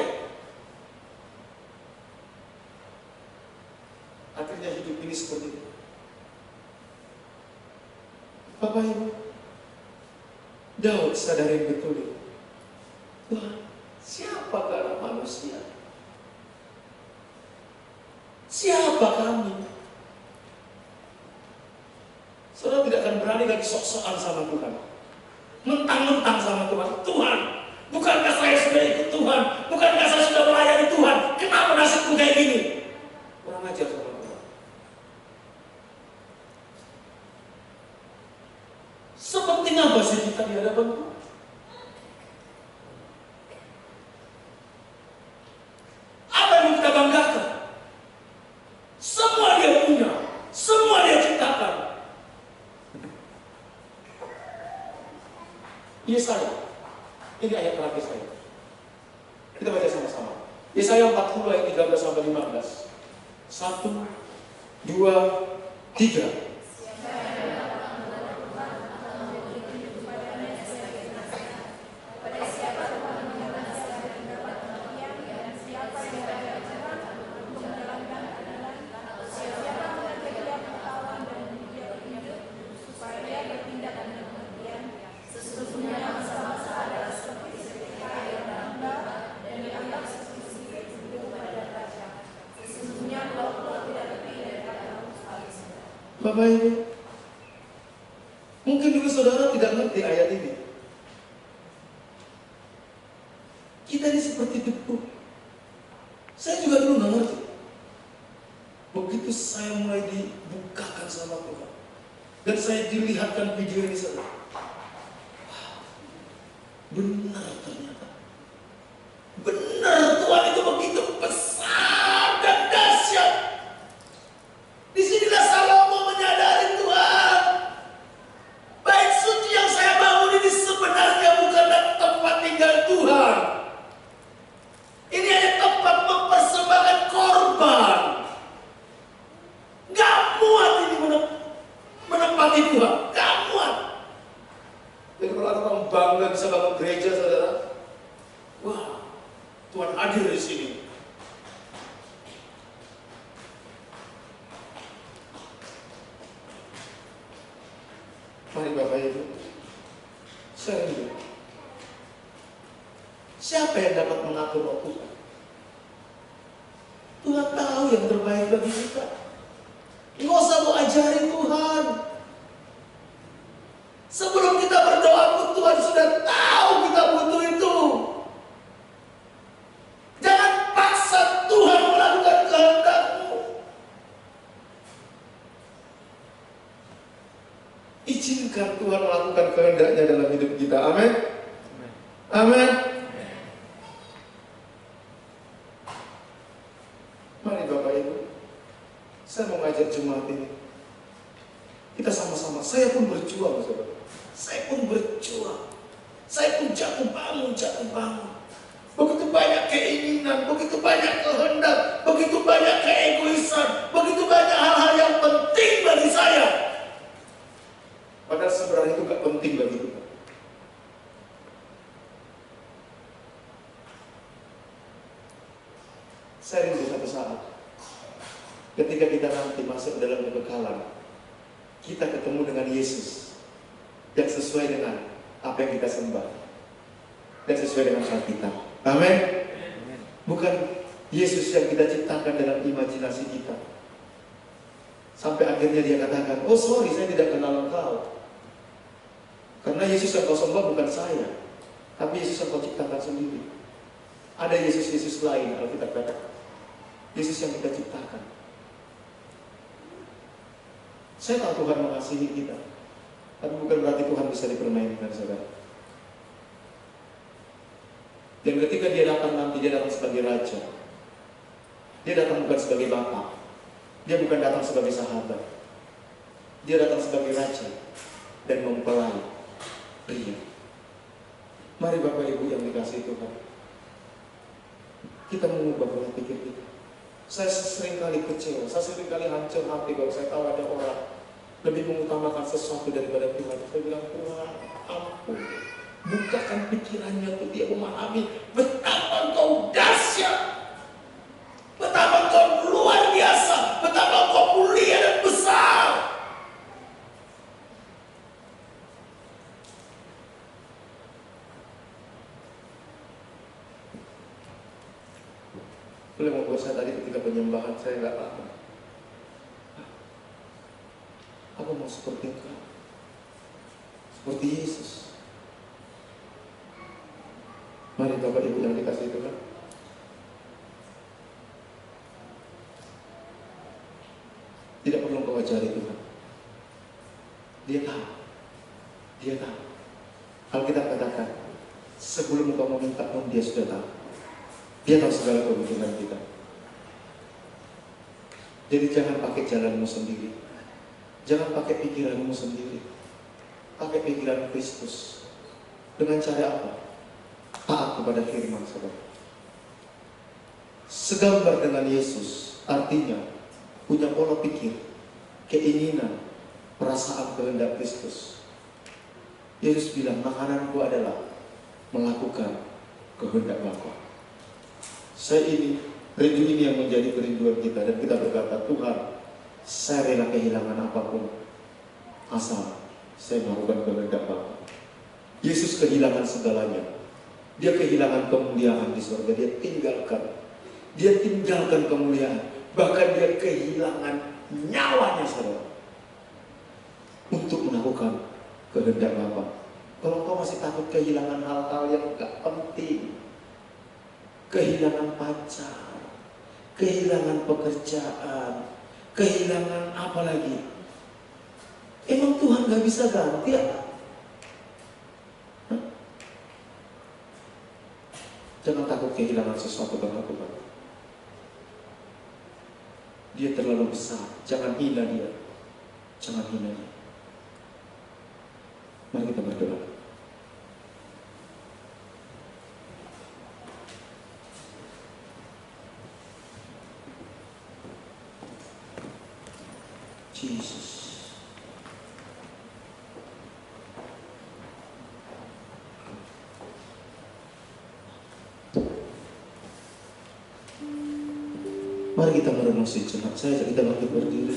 akhirnya hidup ini seperti itu. Bapak Ibu, Daud sadari betul, Tuhan, siapakah anak manusia? Siapa kami? Saudara tidak akan berani lagi sok-sokan sama Tuhan, mentang-mentang sama Tuhan. Tuhan, bukankah saya sudah ikut Tuhan? Bukankah saya sudah melayani Tuhan? Kenapa nasibku kayak gini? Kurang ajar sama Tuhan. Sepenting apa sih kita di hadapan Tuhan? Apa yang kita banggakan? Semua dia punya, semua dia ciptakan. Yesaya, ini ayat terakhir saya. Kita baca sama-sama. Yesaya 40 ayat 13 sampai 15. 1, 2, 3. Bapak Ibu, mungkin juga saudara tidak ngerti ayat ini. Kita ini seperti debu. Saya juga dulu nggak ngerti. Begitu saya mulai dibukakan sama Tuhan dan saya dilihatkan video ini, saudara, benar ternyata. Benar, Tuhan itu begitu besar dan dahsyat. Disinilah Salomo menyadari Tuhan. Bait suci yang saya bangun ini sebenarnya bukanlah tempat tinggal Tuhan. Ini hanya tempat mempersembahkan korban. Gak muat ini menempati Tuhan. Gak muat. Jadi kalau ada orang bangga bisa bangun gereja, saudara, wah, Tuhan hadir di sini. Mari Bapak Ibu, saya ingin, siapa yang dapat mengatur roh Tuhan? Tuhan tahu yang terbaik bagi kita. Nggak usah mau ajarin Tuhan. Sebelum kita berdoa pun Tuhan sudah tahu kita butuh itu. Jangan izinkan Tuhan melakukan kehendak-Nya dalam hidup kita. Amin. Amin. Mari Bapak Ibu, saya mau ngajak jemaat ini. Kita sama-sama, saya pun berjuang, saudara. Saya pun berjuang. Saya pun jatuh bangun. Begitu banyak keinginan, begitu banyak kehendak, begitu banyak keegoisan, begitu banyak hal-hal yang penting bagi saya. Padahal sebenarnya itu gak penting bagi Tuhan. Saya rindu satu saat, ketika kita nanti masuk dalam kebekalan, kita ketemu dengan Yesus yang sesuai dengan apa yang kita sembah dan sesuai dengan Alkitab. Amin. Bukan Yesus yang kita ciptakan dalam imajinasi kita. Sampai akhirnya dia katakan, oh sorry, saya tidak kenal engkau. Karena Yesus yang kau sembah bukan saya, tapi Yesus yang kau ciptakan sendiri. Ada Yesus-Yesus lain, kalau kita katakan Yesus yang kita ciptakan. Saya tahu Tuhan mengasihi kita, tapi bukan berarti Tuhan bisa dipermainkan, saudara. Dan ketika dia datang nanti, dia datang sebagai Raja. Dia datang bukan sebagai Bapa. Dia bukan datang sebagai sahabat. Dia datang sebagai Raja dan mempelai pria. Mari Bapak Ibu yang dikasihi Tuhan, kita mengubah pola pikir kita. Saya sering kali kecewa, saya sering kali hancur hati kalau saya tahu ada orang lebih mengutamakan sesuatu daripada Tuhan. Saya bilang, Tuhan, ampun, bukakan pikirannya untuk dia memahami betapa Engkau dahsyat, betapa Engkau luar biasa, betapa Engkau mulia dan besar. Boleh membuat saya tadi ketika penyembahan saya nggak tahu. Aku mau seperti Engkau, seperti Yesus. Mari Bapak Ibu yang dikasihi Tuhan, tidak perlu engkau ajari Tuhan. Dia tahu. Dia tahu. Alkitab katakan, sebelum engkau meminta pun dia sudah tahu. Dia tahu segala kebutuhan kita. Jadi jangan pakai jalanmu sendiri. Jangan pakai pikiranmu sendiri. Pakai pikiran Kristus. Dengan cara apa? Taat kepada firman, saudara. Segambar dengan Yesus, artinya punya pola pikir, keinginan, perasaan kehendak Kristus. Yesus bilang, makananku adalah melakukan kehendak Bapa. Rindu ini yang menjadi kerinduan kita, dan kita berkata, Tuhan, saya rela kehilangan apapun asal saya melakukan kehendak Bapa. Yesus kehilangan segalanya. Dia kehilangan kemuliaan di surga. Dia tinggalkan kemuliaan. Bahkan dia kehilangan nyawanya, saudara, untuk melakukan kehendak Bapa. Kalau kau masih takut kehilangan hal-hal yang gak penting, kehilangan pacar, kehilangan pekerjaan, kehilangan apa lagi, emang Tuhan gak bisa ganti apa? Jangan takut kehilangan sesuatu karena Tuhan. Dia terlalu besar. Jangan hina dia. Jangan hina dia. Mari kita berdoa. Jesus. Mari kita merenung sejenak. Saya ajak kita bangkit berdiri.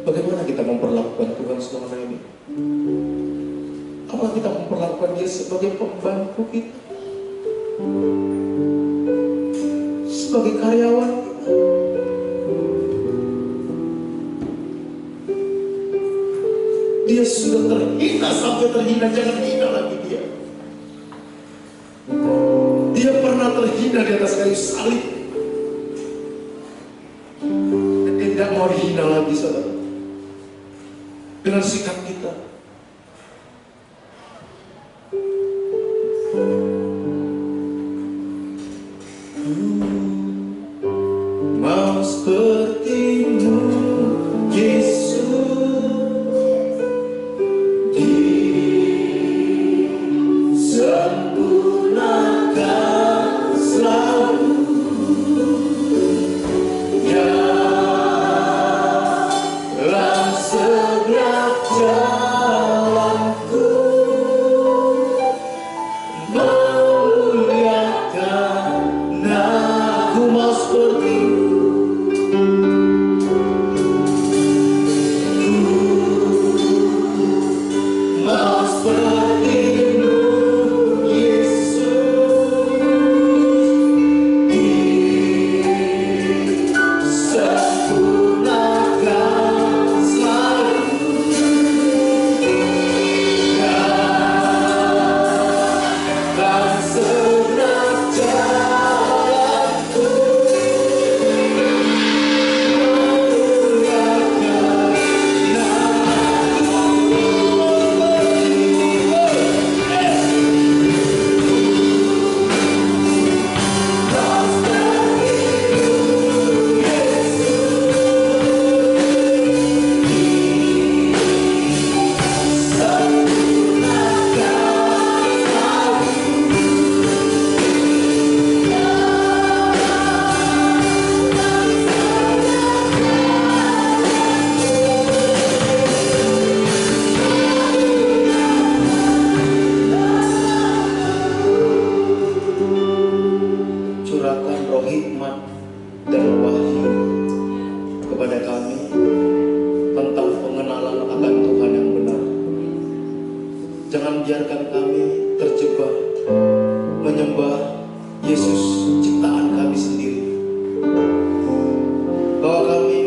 Bagaimana kita memperlakukan Tuhan selama ini? Apakah kita memperlakukan Dia sebagai pembantu kita? Sebagai karyawan kita? Dia sudah terhina sampai terhina, jangan hina lagi dia. Dia pernah terhina di atas kayu salib. Dan dia tidak mau mau dihina lagi, saudara. Dengan sikap kita. Mau seperti-Mu, Yesus, disempurnakan selalu. Dalam setiap jalanku, memuliakan Aku mau seperti-Mu. Mau seperti-Mu, Yesus, disempurnakan selalu. Dalam segenap jalanku, memuliakan curahkan roh hikmat dan wahyu kepada kami tentang pengenalan akan Tuhan yang benar. Jangan biarkan kami terjebak menyembah Yesus ciptaan kami sendiri, bahwa kami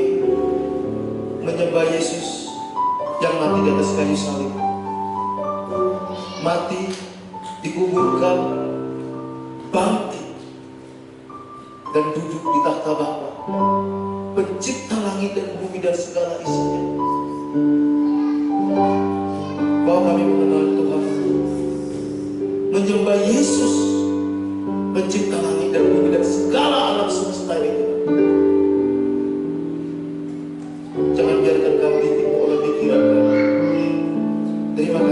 menyembah Yesus yang mati di atas kayu salib, mati, dikuburkan, bangkit, dan duduk di takhta Bapa, pencipta langit dan bumi dan segala isinya. Bahwa kami mengenal Tuhan, menyembah Yesus, pencipta langit dan bumi dan segala alam semesta ini. Jangan biarkan kami ditipu oleh pikiran kami. Terima kasih